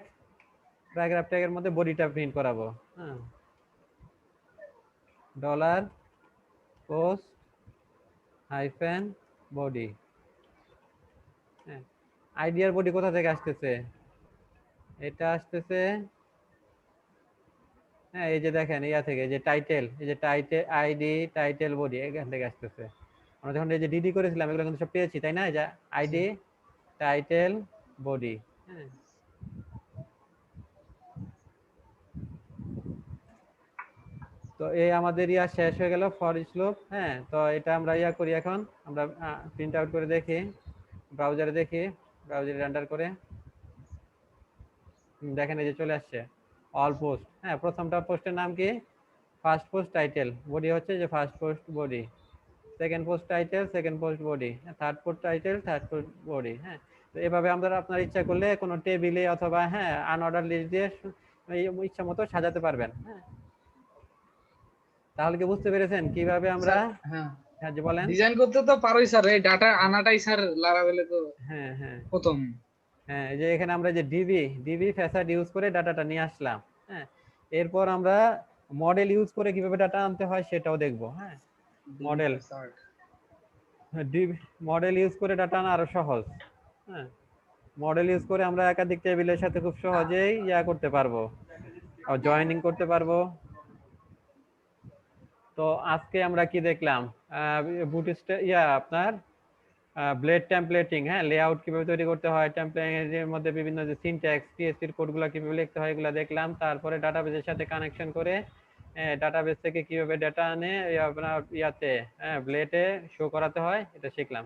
প্যারাগ্রাফ ট্যাগের মধ্যে বডিটা প্রিন্ট করাবো। হ্যাঁ, ডলার পোস্ট হাইফেন বডি। হ্যাঁ, আইডিয়ার বডি কোথা থেকে আসতেছে, এটা আসতেছে হ্যাঁ এই যে দেখেন ইয়া থেকে, যে টাইটেল, এই যে টাইটেল আইডি টাইটেল বডি এখান থেকে আসতেছে। আমরা যখন এই যে ডিডি করেছিলাম এগুলো কিন্তু সব পেয়েছি তাই না, এই যে আইডি টাইটেল বডি। হ্যাঁ, তো এই আমাদের ইয়া শেষ হয়ে গেল ফর ইচ লুপ। হ্যাঁ, তো এটা আমরা ইয়া করি, এখন আমরা প্রিন্ট আউট করে দেখি, ব্রাউজারে দেখি, ব্রাউজারে রেন্ডার করে দেখেন এই যে চলে আসছে অল পোস্ট। হ্যাঁ, প্রথমটা পোস্টের নাম কি, ফার্স্ট পোস্ট টাইটেল, বডি হচ্ছে যে first post body, second post title second post body, third post title third post body. হ্যাঁ, তো এভাবে আমরা আপনার ইচ্ছা করলে কোনো টেবিলে অথবা হ্যাঁ আনঅর্ডার লিস্ট দিয়ে ইচ্ছা মতো সাজাতে পারবেন। হ্যাঁ, তাহলে কি বুঝতে পেরেছেন কিভাবে আমরা, হ্যাঁ হ্যাঁ যে বলেন। ডিজাইন করতে তো পারোই স্যার, এই ডাটা আনাটাই স্যার লারাবেলে তো হ্যাঁ হ্যাঁ প্রথম। হ্যাঁ, এই যে এখানে আমরা যে ডিবি ফ্যাসাড ইউজ করে ডাটাটা নিয়ে আসলাম। হ্যাঁ, এরপর আমরা মডেল ইউজ করে কিভাবে ডাটা আনতে হয় সেটাও দেখবো। হ্যাঁ, মডেল মডেল ইউজ করে ডাটা আনা আরো সহজ। হ্যাঁ, মডেল ইউজ করে আমরা একাধিক টেবিলের সাথে খুব সহজেই ইয়া করতে পারবো, জয়েনিং করতে পারবো। তো আজকে আমরা কি দেখলাম, বুটস্ট্র্যাপ ইয়া আপনার ব্লেড টেমপ্লেটিং, হ্যাঁ লেআউট কিভাবে তৈরি করতে হয়, টেমপ্লেটের মধ্যে বিভিন্ন যে সিনট্যাক্স পিএসপির কোডগুলো কিভাবে লিখতে হয় এগুলো দেখলাম। তারপরে ডাটাবেসের সাথে কানেকশন করে ডাটাবেস থেকে কিভাবে ডাটা আনে আপনার ইয়াতে ব্লেডে শো করাতে হয় এটা শিখলাম।